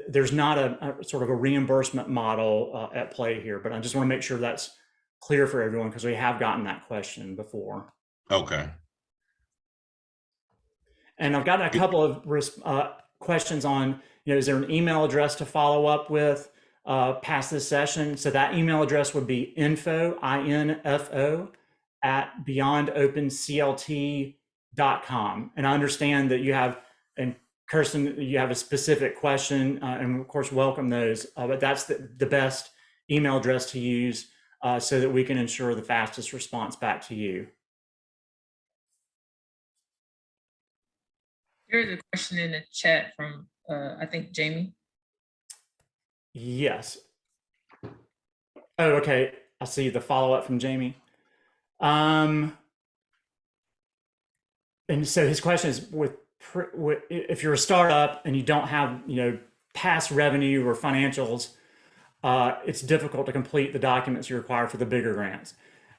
there's not a sort of a reimbursement model at play here. But I just want to make sure that's clear for everyone, because we have gotten that question before. Okay. And I've gotten a couple of questions on, is there an email address to follow up with past this session? So that email address would be info at beyondopenclt.com. And I understand that you have, and Kirsten, you have a specific question, and of course welcome those, but that's the best email address to use so that we can ensure the fastest response back to you. There's a question in the chat from, I think, Jamie. Yes. Oh, okay. I see the follow-up from Jamie. And so his question is, if you're a startup and you don't have, past revenue or financials, it's difficult to complete the documents you require for the bigger grants.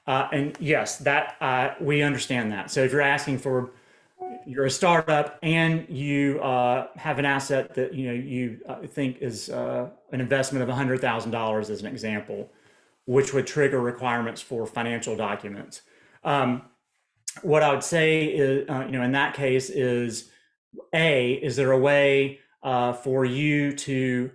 And yes, that we understand that. So if you're asking for, you're a startup and you have an asset that you think is an investment of $100,000 as an example, which would trigger requirements for financial documents. What I would say is, in that case is, is there a way for you to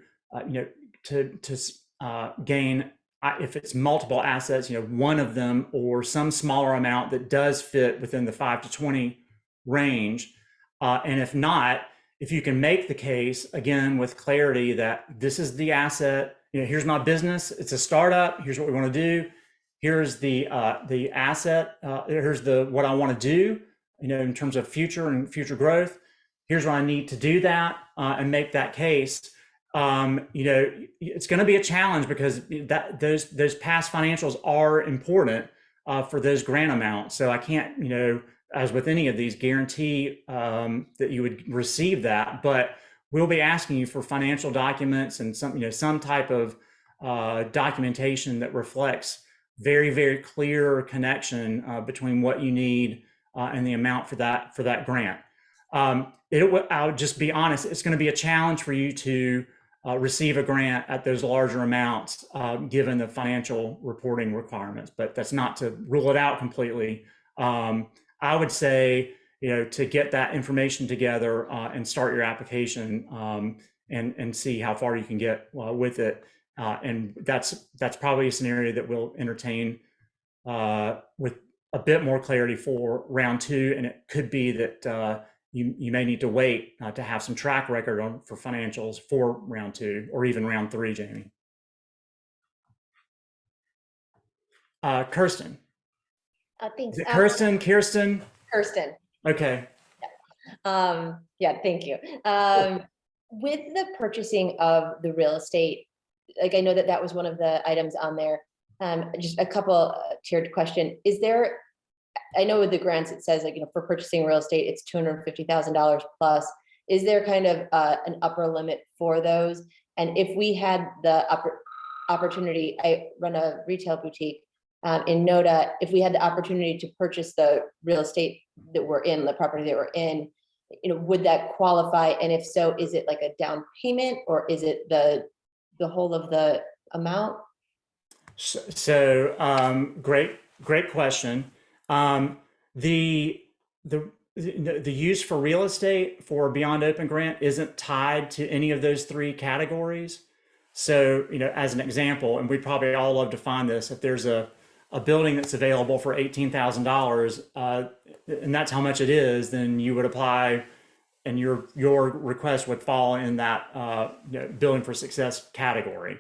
gain, if it's multiple assets, one of them or some smaller amount that does fit within the 5 to 20 range, and if not, if you can make the case again with clarity that this is the asset, here's my business, it's a startup, here's what we want to do, here's the asset, here's what I want to do, in terms of future growth. Here's what I need to do that and make that case. It's going to be a challenge because those past financials are important for those grant amounts. So I can't, as with any of these, guarantee that you would receive that, but we'll be asking you for financial documents and some type of documentation that reflects very, very clear connection between what you need and the amount for that grant. I'll just be honest, it's going to be a challenge for you to receive a grant at those larger amounts, given the financial reporting requirements, but that's not to rule it out completely. I would say, to get that information together and start your application and see how far you can get with it. And that's probably a scenario that we'll entertain with a bit more clarity for round 2. And it could be that you may need to wait to have some track record for financials for round 2 or even round 3, Jamie. Kirsten. Thanks. Is it Kirsten? Kirsten? Kirsten. Okay. Yeah, thank you. With the purchasing of the real estate, like I know that was one of the items on there. Just a couple tiered question. Is there, I know with the grants, it says for purchasing real estate, it's $250,000 plus. Is there kind of an upper limit for those? And if we had the opportunity, I run a retail boutique in Noda, if we had the opportunity to purchase the real estate that we're in, the property that we're in, would that qualify? And if so, is it like a down payment or is it the whole of the amount? So great question. The use for real estate for Beyond Open grant isn't tied to any of those 3 categories. So, as an example, and we probably all love to find this, if there's a building that's available for $18,000 and that's how much it is, then you would apply and your request would fall in that building for success category.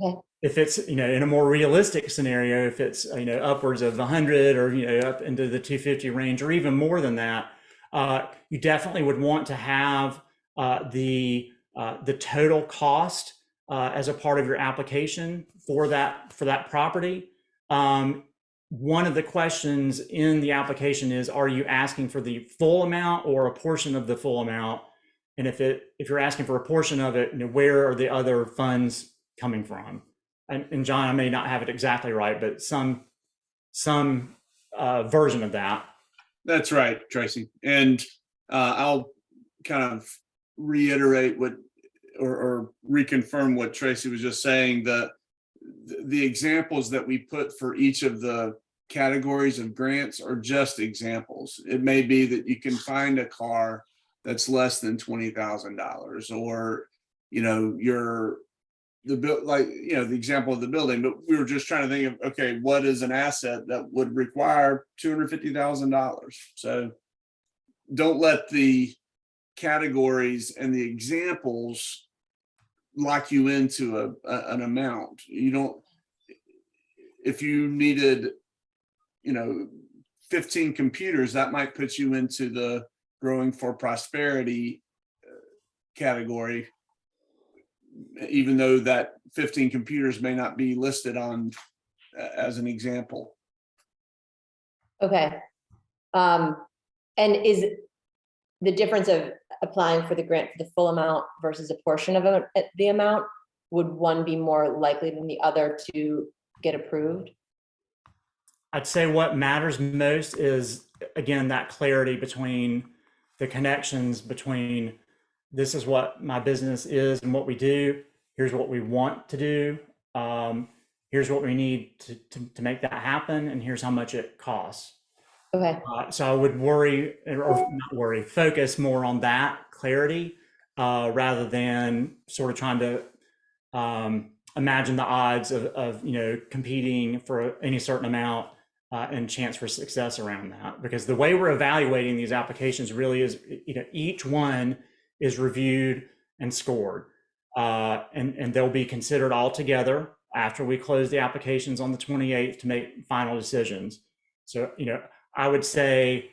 Okay. If it's, in a more realistic scenario, if it's, upwards of 100 or, up into the 250 range or even more than that, you definitely would want to have the total cost as a part of your application for that property. One of the questions in the application is, are you asking for the full amount or a portion of the full amount? And if you're asking for a portion of it, where are the other funds coming from? And John, I may not have it exactly right, but some version of that. That's right, Tracy. And I'll kind of reiterate or reconfirm what Tracy was just saying. The examples that we put for each of the categories of grants are just examples. It may be that you can find a car that's less than $20,000, or the example of the building. But we were just trying to think of, okay, what is an asset that would require $250,000? So don't let the categories and the examples lock you into an amount. If you needed 15 computers, that might put you into the Growing for Prosperity category, even though that 15 computers may not be listed on as an example. Okay. And is the difference of applying for the grant for the full amount versus a portion of the amount, would one be more likely than the other to get approved? I'd say what matters most is, again, that clarity between the connections between this is what my business is and what we do. Here's what we want to do. Here's what we need to make that happen. And here's how much it costs. Okay. So I would focus more on that clarity rather than sort of trying to imagine the odds of competing for any certain amount and chance for success around that. Because the way we're evaluating these applications really is, each one is reviewed and scored, and they'll be considered all together after we close the applications on the 28th to make final decisions. So, I would say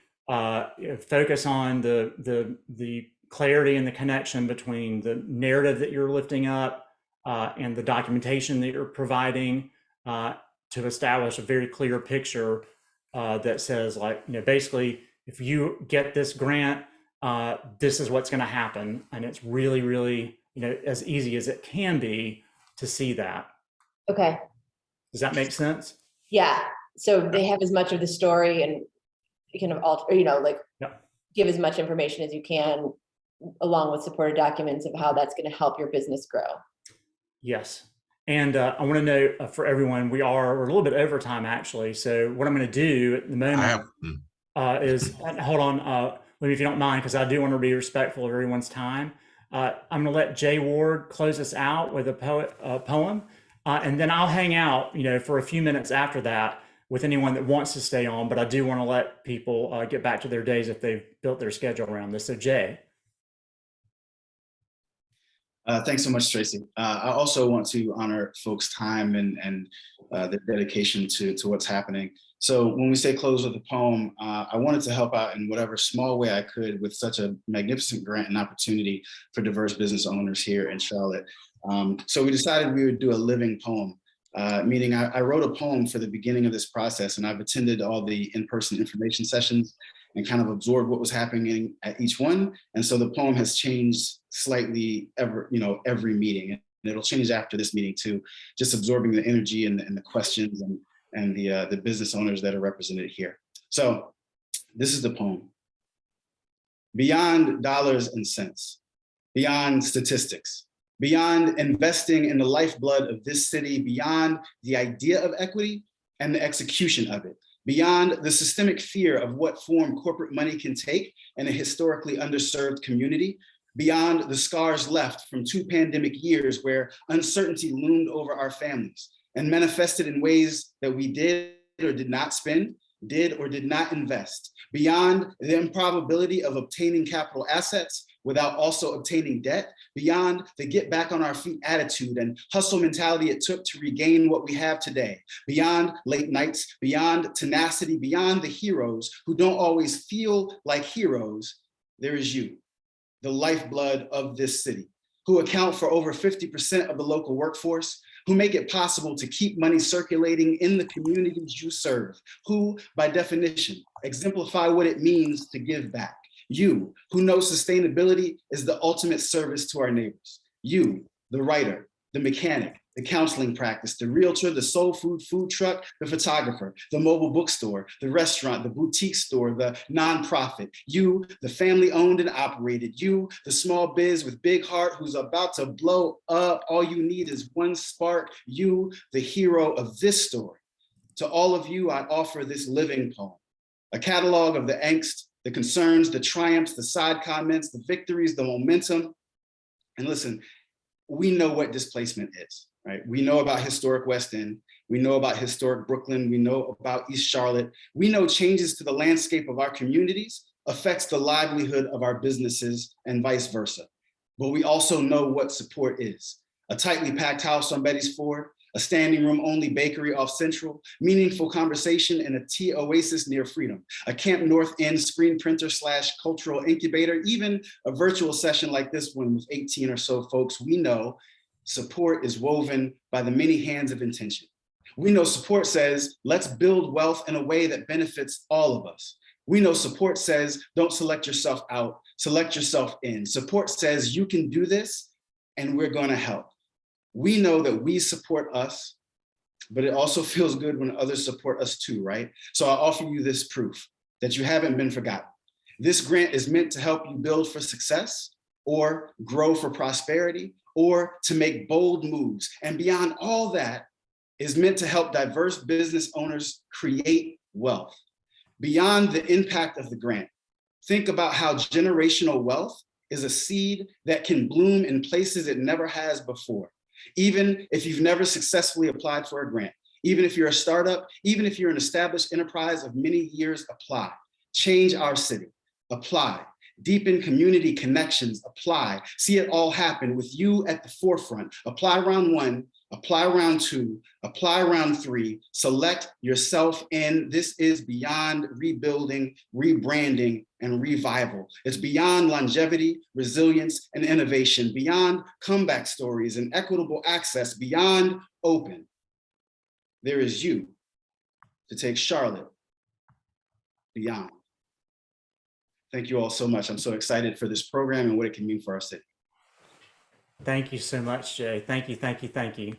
focus on the clarity and the connection between the narrative that you're lifting up and the documentation that you're providing to establish a very clear picture that says, like, basically, if you get this grant, this is what's going to happen. And it's really, really, as easy as it can be to see that. Okay. Does that make sense? Yeah. So they have as much of the story and kind of alter, Yep. give as much information as you can, along with supported documents of how that's going to help your business grow. Yes. And I want to note for everyone, we're a little bit over time, actually. So what I'm going to do at the moment is, hold on, if you don't mind, because I do want to be respectful of everyone's time. I'm going to let Jay Ward close us out with a poem. And then I'll hang out, for a few minutes after that with anyone that wants to stay on. But I do want to let people get back to their days if they've built their schedule around this. So Jay. Thanks so much, Tracy. I also want to honor folks' time and their dedication to what's happening. So when we say close with a poem, I wanted to help out in whatever small way I could with such a magnificent grant and opportunity for diverse business owners here in Charlotte. So we decided we would do a living poem, meaning I wrote a poem for the beginning of this process, and I've attended all the in-person information sessions and kind of absorbed what was happening at each one. And so the poem has changed slightly every meeting, and it'll change after this meeting too, just absorbing the energy and the questions and the business owners that are represented here. So this is the poem. Beyond dollars and cents, beyond statistics, beyond investing in the lifeblood of this city, beyond the idea of equity and the execution of it, beyond the systemic fear of what form corporate money can take in a historically underserved community, beyond the scars left from 2 pandemic years where uncertainty loomed over our families and manifested in ways that we did or did not spend, did or did not invest, beyond the improbability of obtaining capital assets without also obtaining debt, beyond the get back on our feet attitude and hustle mentality it took to regain what we have today, beyond late nights, beyond tenacity, beyond the heroes who don't always feel like heroes, there is you, the lifeblood of this city, who account for over 50% of the local workforce, who make it possible to keep money circulating in the communities you serve, who, by definition, exemplify what it means to give back. You, who know sustainability is the ultimate service to our neighbors. You, the writer, the mechanic, the counseling practice, the realtor, the soul food truck, the photographer, the mobile bookstore, the restaurant, the boutique store, the nonprofit. You, the family owned and operated. You, the small biz with big heart who's about to blow up. All you need is one spark. You, the hero of this story. To all of you, I offer this living poem, a catalog of the angst, the concerns, the triumphs, the side comments, the victories, the momentum. And listen, we know what displacement is, right? We know about historic West End. We know about historic Brooklyn. We know about East Charlotte. We know changes to the landscape of our communities affects the livelihood of our businesses and vice versa. But we also know what support is. A tightly packed house on Betty's Ford, a standing room only bakery off Central, meaningful conversation in a tea oasis near Freedom, a Camp North End screen printer / cultural incubator, even a virtual session like this one with 18 or so folks. We know support is woven by the many hands of intention. We know support says, let's build wealth in a way that benefits all of us. We know support says, don't select yourself out, select yourself in. Support says, you can do this and we're gonna help. We know that we support us, but it also feels good when others support us too, right? So I offer you this proof that you haven't been forgotten. This grant is meant to help you build for success or grow for prosperity or to make bold moves. And beyond all that is meant to help diverse business owners create wealth. Beyond the impact of the grant, think about how generational wealth is a seed that can bloom in places it never has before. Even if you've never successfully applied for a grant, even if you're a startup, even if you're an established enterprise of many years, apply. Change our city, apply. deepen community connections, apply. See it all happen with you at the forefront. Apply round 1, apply round 2, apply round 3, select yourself in. This is beyond rebuilding, rebranding, and revival. It's beyond longevity, resilience, and innovation, beyond comeback stories and equitable access, beyond open. There is you to take Charlotte beyond. Thank you all so much. I'm so excited for this program and what it can mean for our city. Thank you so much, Jay. Thank you, thank you, thank you.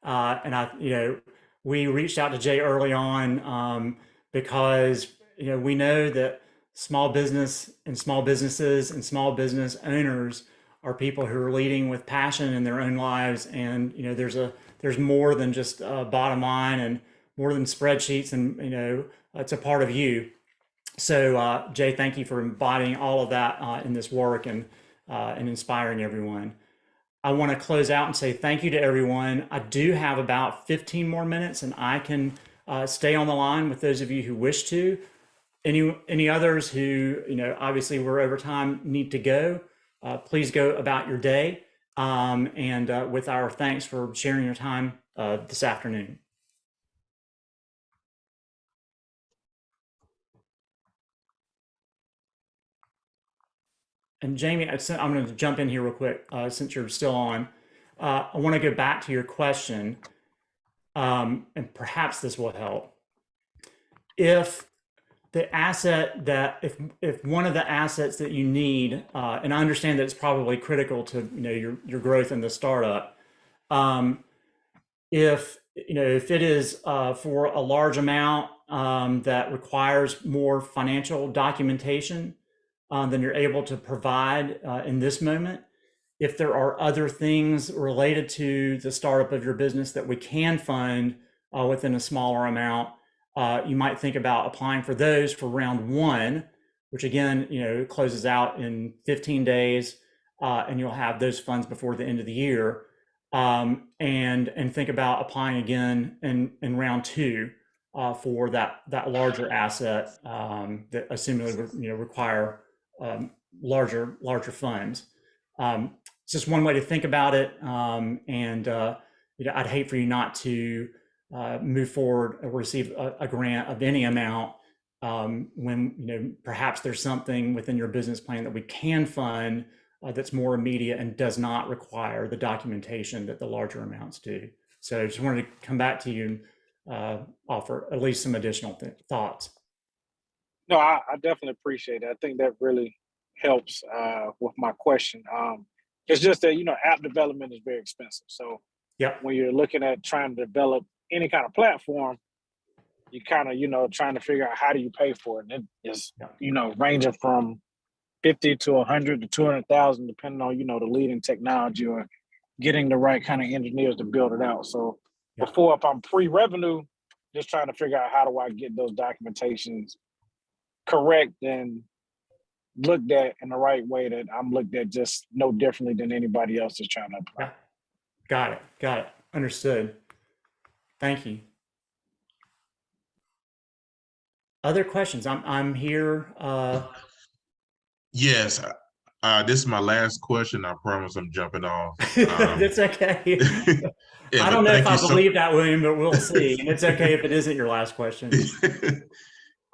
And we reached out to Jay early on because, we know that small business and small businesses and small business owners are people who are leading with passion in their own lives. And, there's more than just a bottom line and more than spreadsheets, and, it's a part of you. So, Jay, thank you for embodying all of that in this work and inspiring everyone. I want to close out and say thank you to everyone. I do have about 15 more minutes, and I can stay on the line with those of you who wish to. Any others who, obviously we're over time, need to go, please go about your day. And with our thanks for sharing your time this afternoon. And Jamie, I'm going to jump in here real quick since you're still on. I want to go back to your question, and perhaps this will help. If the asset that, if one of the assets that you need, and I understand that it's probably critical to your growth in the startup, if it is for a large amount that requires more financial documentation than you're able to provide in this moment. If there are other things related to the startup of your business that we can fund within a smaller amount, you might think about applying for those for round 1, which again, closes out in 15 days, and you'll have those funds before the end of the year. And think about applying again in round 2 for that larger asset that assumingly require larger funds. It's just one way to think about it. And I'd hate for you not to move forward or receive a grant of any amount when perhaps there's something within your business plan that we can fund that's more immediate and does not require the documentation that the larger amounts do. So I just wanted to come back to you and offer at least some additional thoughts. No, I definitely appreciate it. I think that really helps with my question. It's just that, app development is very expensive. So when you're looking at trying to develop any kind of platform, you kind of, trying to figure out how do you pay for it. And it is, ranging from 50 to 100 to 200,000, depending on, the leading technology or getting the right kind of engineers to build it out. So before, if I'm pre-revenue, just trying to figure out how do I get those documentations correct and looked at in the right way that I'm looked at just no differently than anybody else is trying to apply. Got it. Understood. Thank you. Other questions? I'm here. Yes, this is my last question. I promise I'm jumping off. That's okay. I don't know if I believe that, William, but we'll see. And it's okay if it isn't your last question.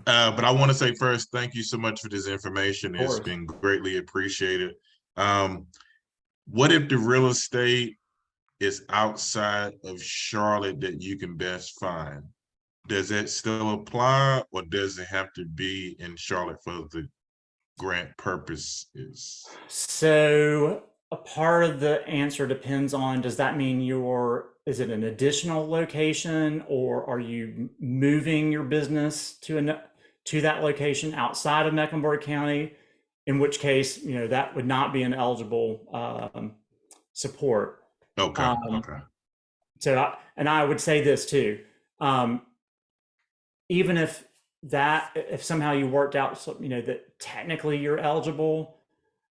But I want to say first, thank you so much for this information. It's been greatly appreciated. What if the real estate is outside of Charlotte that you can best find? Does that still apply, or does it have to be in Charlotte for the grant purposes? So a part of the answer depends on, does that mean is it an additional location, or are you moving your business to that location outside of Mecklenburg County? In which case, that would not be an eligible support. Okay. So, I would say this too, even if somehow you worked out, that technically you're eligible,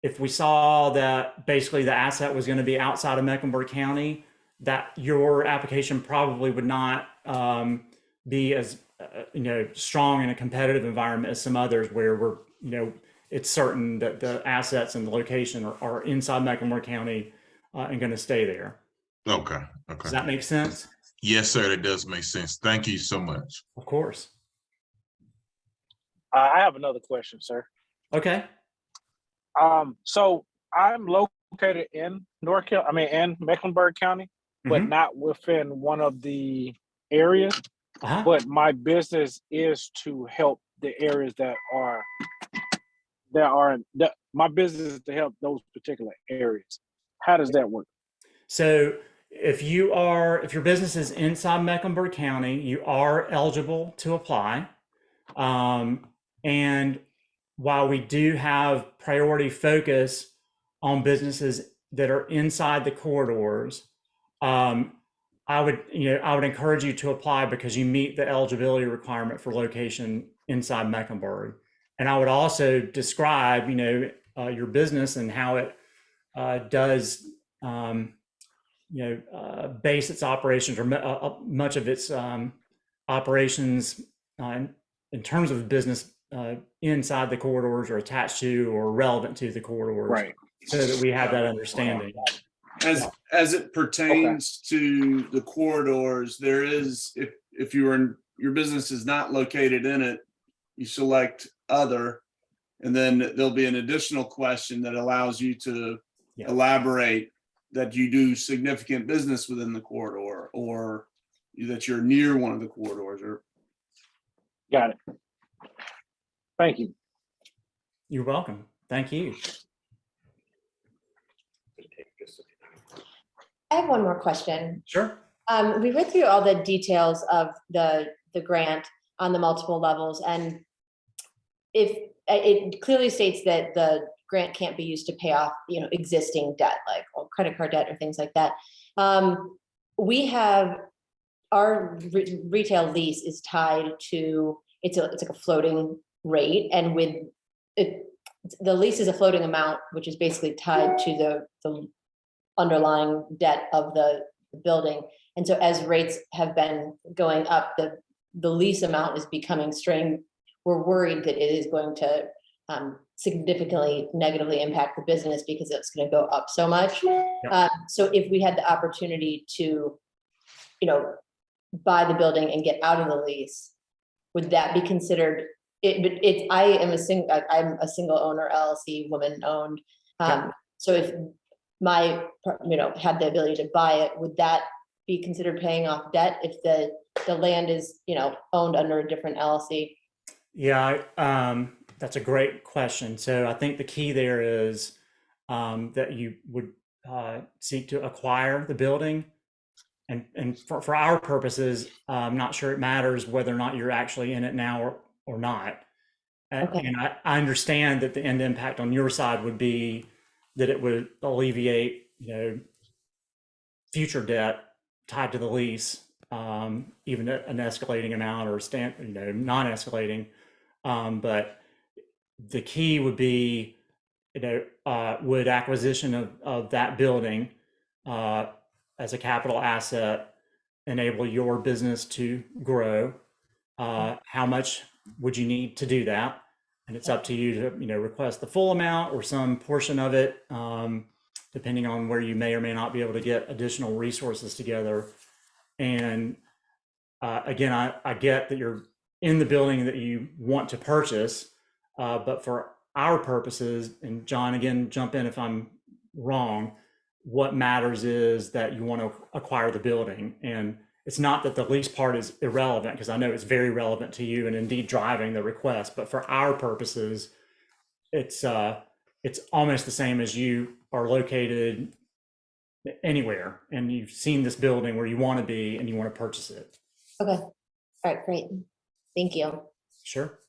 if we saw that basically the asset was going to be outside of Mecklenburg County, that your application probably would not be as strong in a competitive environment as some others where we're it's certain that the assets and the location are inside Mecklenburg County and going to stay there. Okay, Does okay. that make sense? Yes, sir, that does make sense. Thank you so much. Of course. I have another question, sir. Okay. So I'm located in in Mecklenburg County, but Mhm. not within one of the areas. Uh-huh. But my business is to help the areas my business is to help those particular areas. How does that work? So if your business is inside Mecklenburg County, you are eligible to apply. And while we do have priority focus on businesses that are inside the corridors, I would encourage you to apply because you meet the eligibility requirement for location inside Mecklenburg. And I would also describe, your business and how it does, base its operations or much of its operations in terms of business inside the corridors or attached to or relevant to the corridors, Right. so that we have that understanding. As it pertains to the corridors, there is, if your business is not located in it, you select other, and then there'll be an additional question that allows you to elaborate that you do significant business within the corridor, or that you're near one of the corridors. Or Got it. Thank you. You're welcome. Thank you. I have one more question. Sure. We read through all the details of the grant on the multiple levels, and if it clearly states that the grant can't be used to pay off, existing debt, like credit card debt or things like that. We have our retail lease is tied to, it's like a floating rate, and with it, the lease is a floating amount, which is basically tied to the underlying debt of the building. And so as rates have been going up, the lease amount is becoming strained. We're worried that it is going to significantly negatively impact the business because it's going to go up so much. So if we had the opportunity to, buy the building and get out of the lease, would that be considered? I'm a single owner LLC, woman owned. So if my, had the ability to buy it, would that be considered paying off debt if the land is, owned under a different LLC? Yeah, that's a great question. So I think the key there is that you would seek to acquire the building. And for our purposes, I'm not sure it matters whether or not you're actually in it now or not. Okay. And I understand that the end impact on your side would be that it would alleviate, future debt tied to the lease, even an escalating amount or non-escalating. But the key would be, would acquisition of that building as a capital asset enable your business to grow? How much would you need to do that? And it's up to you to, request the full amount or some portion of it, depending on where you may or may not be able to get additional resources together. And again, I get that you're in the building that you want to purchase, but for our purposes, and John, again, jump in if I'm wrong, what matters is that you want to acquire the building. And it's not that the lease part is irrelevant, because I know it's very relevant to you and indeed driving the request, but for our purposes, it's almost the same as you are located anywhere and you've seen this building where you want to be and you want to purchase it. Okay. All right, great. Thank you. Sure.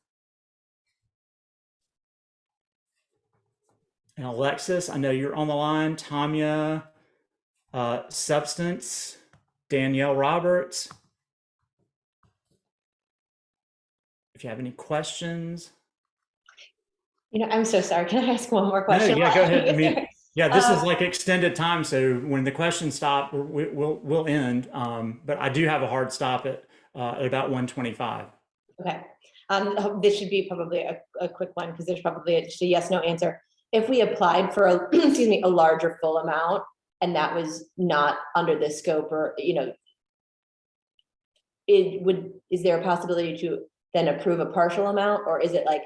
And Alexis, I know you're on the line. Tanya, Substance, Danielle Roberts. If you have any questions. I'm so sorry. Can I ask one more question? No, yeah, go ahead. I mean, yeah, this is like extended time. So when the questions stop, we'll end. But I do have a hard stop at about 1:25. Okay. This should be probably a quick one because there's probably just a yes, no answer. If we applied for a, excuse me, a larger full amount and that was not under the scope or, you know, is there a possibility to then approve a partial amount, or is it like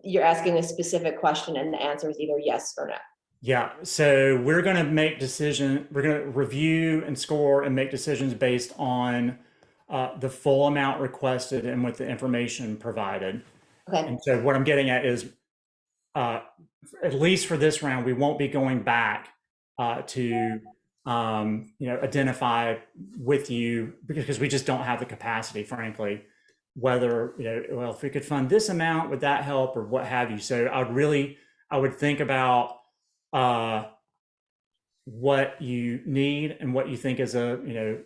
you're asking a specific question and the answer is either yes or no? Yeah, so we're going to make we're going to review and score and make decisions based on the full amount requested and with the information provided. Okay. And so what I'm getting at is, at least for this round, we won't be going back to identify with you, because we just don't have the capacity, frankly, whether, well, if we could fund this amount, would that help or what have you? So I would think about what you need and what you think is a,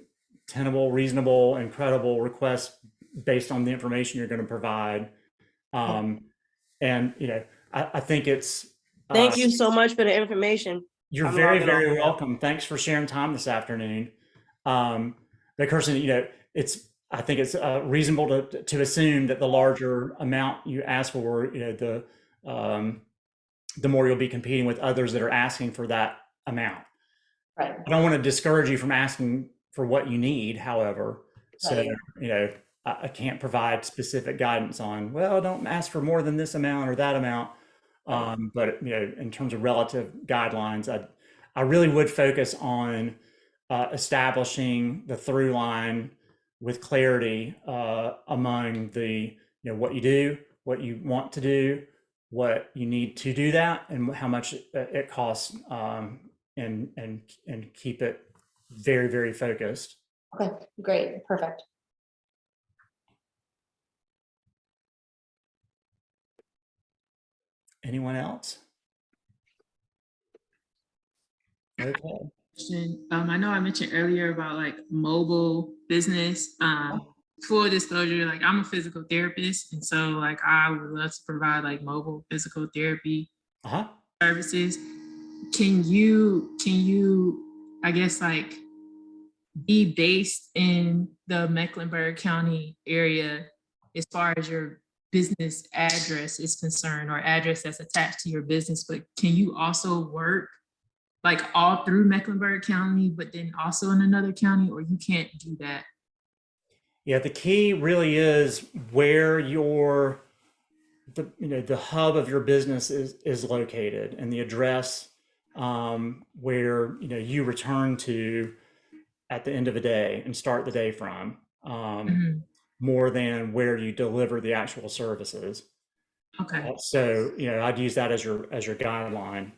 tenable, reasonable, and credible request based on the information you're going to provide. I think it's. Thank you so much for the information. You're very, very welcome. Thanks for sharing time this afternoon. But Kirsten, I think it's reasonable to assume that the larger amount you ask for, the more you'll be competing with others that are asking for that amount. Right. I don't want to discourage you from asking for what you need, however. So, Right. I can't provide specific guidance on, well, don't ask for more than this amount or that amount. But in terms of relative guidelines, I really would focus on establishing the through line with clarity among the what you do, what you want to do, what you need to do that, and how much it costs, and keep it very, very focused. Okay, great, perfect. Anyone else? Okay. I know I mentioned earlier about like mobile business. Full disclosure, like I'm a physical therapist, and so like I would love to provide like mobile physical therapy services. Can you, I guess, like be based in the Mecklenburg County area as far as your business address is concerned, or address that's attached to your business, but can you also work like all through Mecklenburg County, but then also in another county, or you can't do that? Yeah, the key really is where the hub of your business is located, and the address where you return to at the end of a day and start the day from, more than where you deliver the actual services. Okay. So I'd use that as your guideline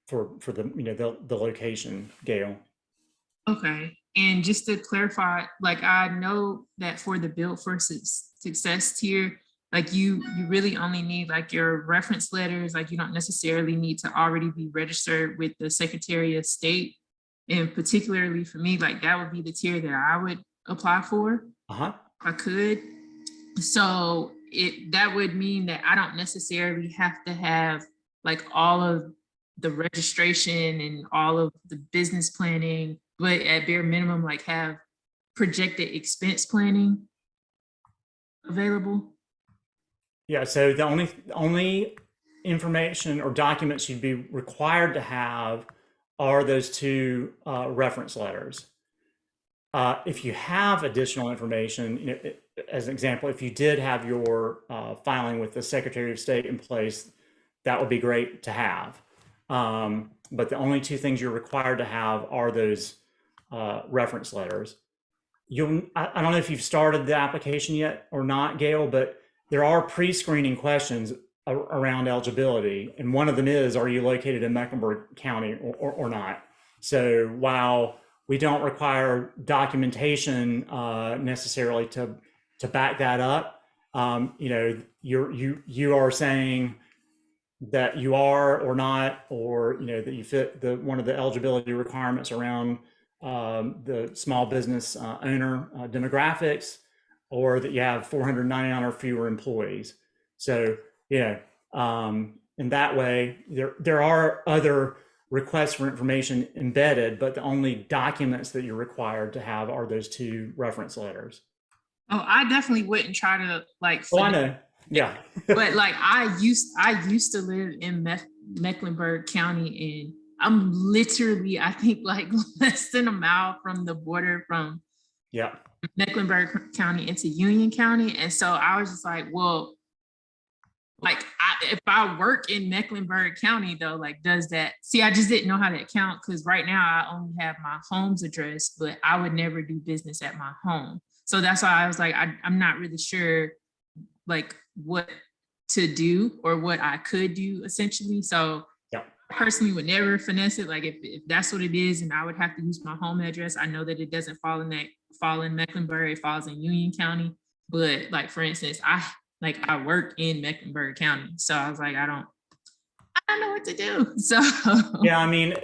for the location, Gail. Okay. And just to clarify, like I know that for the Built for Success tier, like you really only need like your reference letters, like you don't necessarily need to already be registered with the Secretary of State. And particularly for me, like that would be the tier that I would apply for. If I could. So that would mean that I don't necessarily have to have like all of the registration and all of the business planning, but at bare minimum, like have projected expense planning available. Yeah, so the only information or documents you'd be required to have are those two reference letters. If you have additional information, as an example, if you did have your filing with the Secretary of State in place, that would be great to have. But the only two things you're required to have are those reference letters. I don't know if you've started the application yet or not, Gail, but there are pre-screening questions around eligibility. And one of them is, are you located in Mecklenburg County or not? So while we don't require documentation necessarily to back that up, you are saying that you are or not, or that you fit one of the eligibility requirements around the small business owner demographics, or that you have 499 or fewer employees. So in that way, there are other requests for information embedded, but the only documents that you're required to have are those two reference letters. Oh, I definitely wouldn't try to like. Oh, I know. Yeah. But like I used to live in Mecklenburg County, and I'm literally, I think, like less than a mile from the border from Yeah. Mecklenburg County into Union County. And so I was just like, well, like if I work in Mecklenburg County though, like does that, see, I just didn't know how to count, because right now I only have my home's address, but I would never do business at my home. So that's why I was like, I'm not really sure like what to do or what I could do essentially. So Yeah. I personally would never finesse it. Like if that's what it is and I would have to use my home address, I know that it doesn't fall in Mecklenburg, it falls in Union County. But like for instance, I work in Mecklenburg County. So I was like, I don't know what to do. So Yeah, I mean,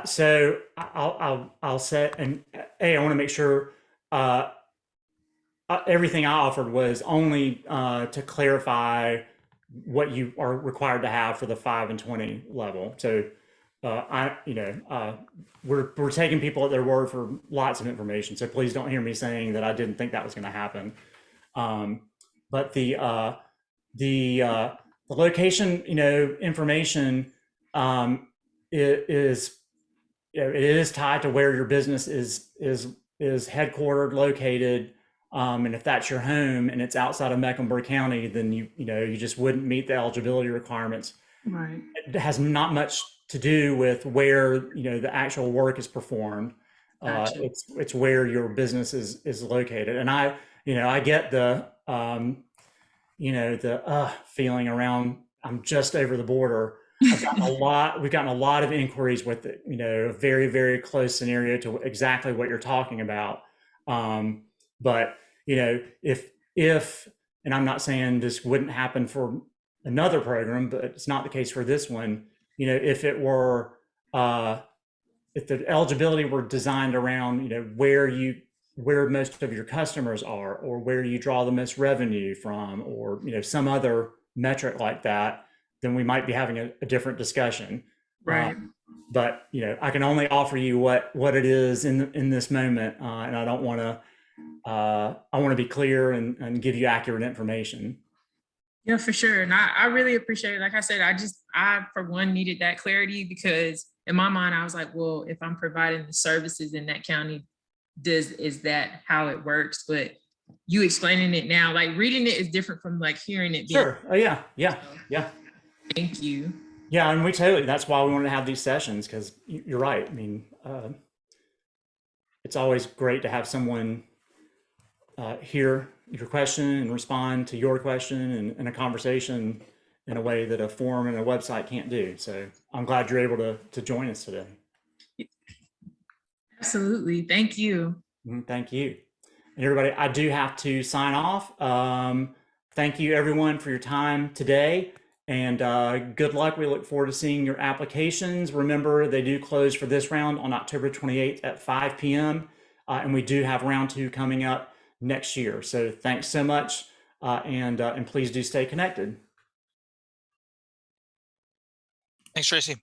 so I'll set, and hey, I want to make sure everything I offered was only to clarify what you are required to have for the 5 and 20 level. So we're taking people at their word for lots of information. So please don't hear me saying that I didn't think that was going to happen. But the location, information it is tied to where your business is headquartered, located. And if that's your home and it's outside of Mecklenburg County, then you just wouldn't meet the eligibility requirements. right. It has not much to do with where the actual work is performed. Gotcha. It's where your business is located. And I get the feeling around I'm just over the border. We've gotten a lot of inquiries with a very, very close scenario to exactly what you're talking about. But if, and I'm not saying this wouldn't happen for another program, but it's not the case for this one. If it were, if the eligibility were designed around, where most of your customers are, or where you draw the most revenue from, or some other metric like that, then we might be having a different discussion. Right. But I can only offer you what it is in this moment, and I don't want to. I want to be clear and give you accurate information. Yeah, for sure. And I really appreciate it. Like I said, I for one needed that clarity, because in my mind, I was like, well, if I'm providing the services in that county, is that how it works? But you explaining it now, like reading it is different from like hearing it. Sure. Oh yeah. Thank you. Yeah, and that's why we want to have these sessions, because you're right. I mean, it's always great to have someone hear your question and respond to your question in a conversation in a way that a forum and a website can't do. So I'm glad you're able to join us today. Absolutely. Thank you. Thank you. And everybody, I do have to sign off. Thank you everyone for your time today, and good luck. We look forward to seeing your applications. Remember, they do close for this round on October 28th at 5 p.m. And we do have round 2 coming up next year. So thanks so much, and please do stay connected. Thanks, Tracy.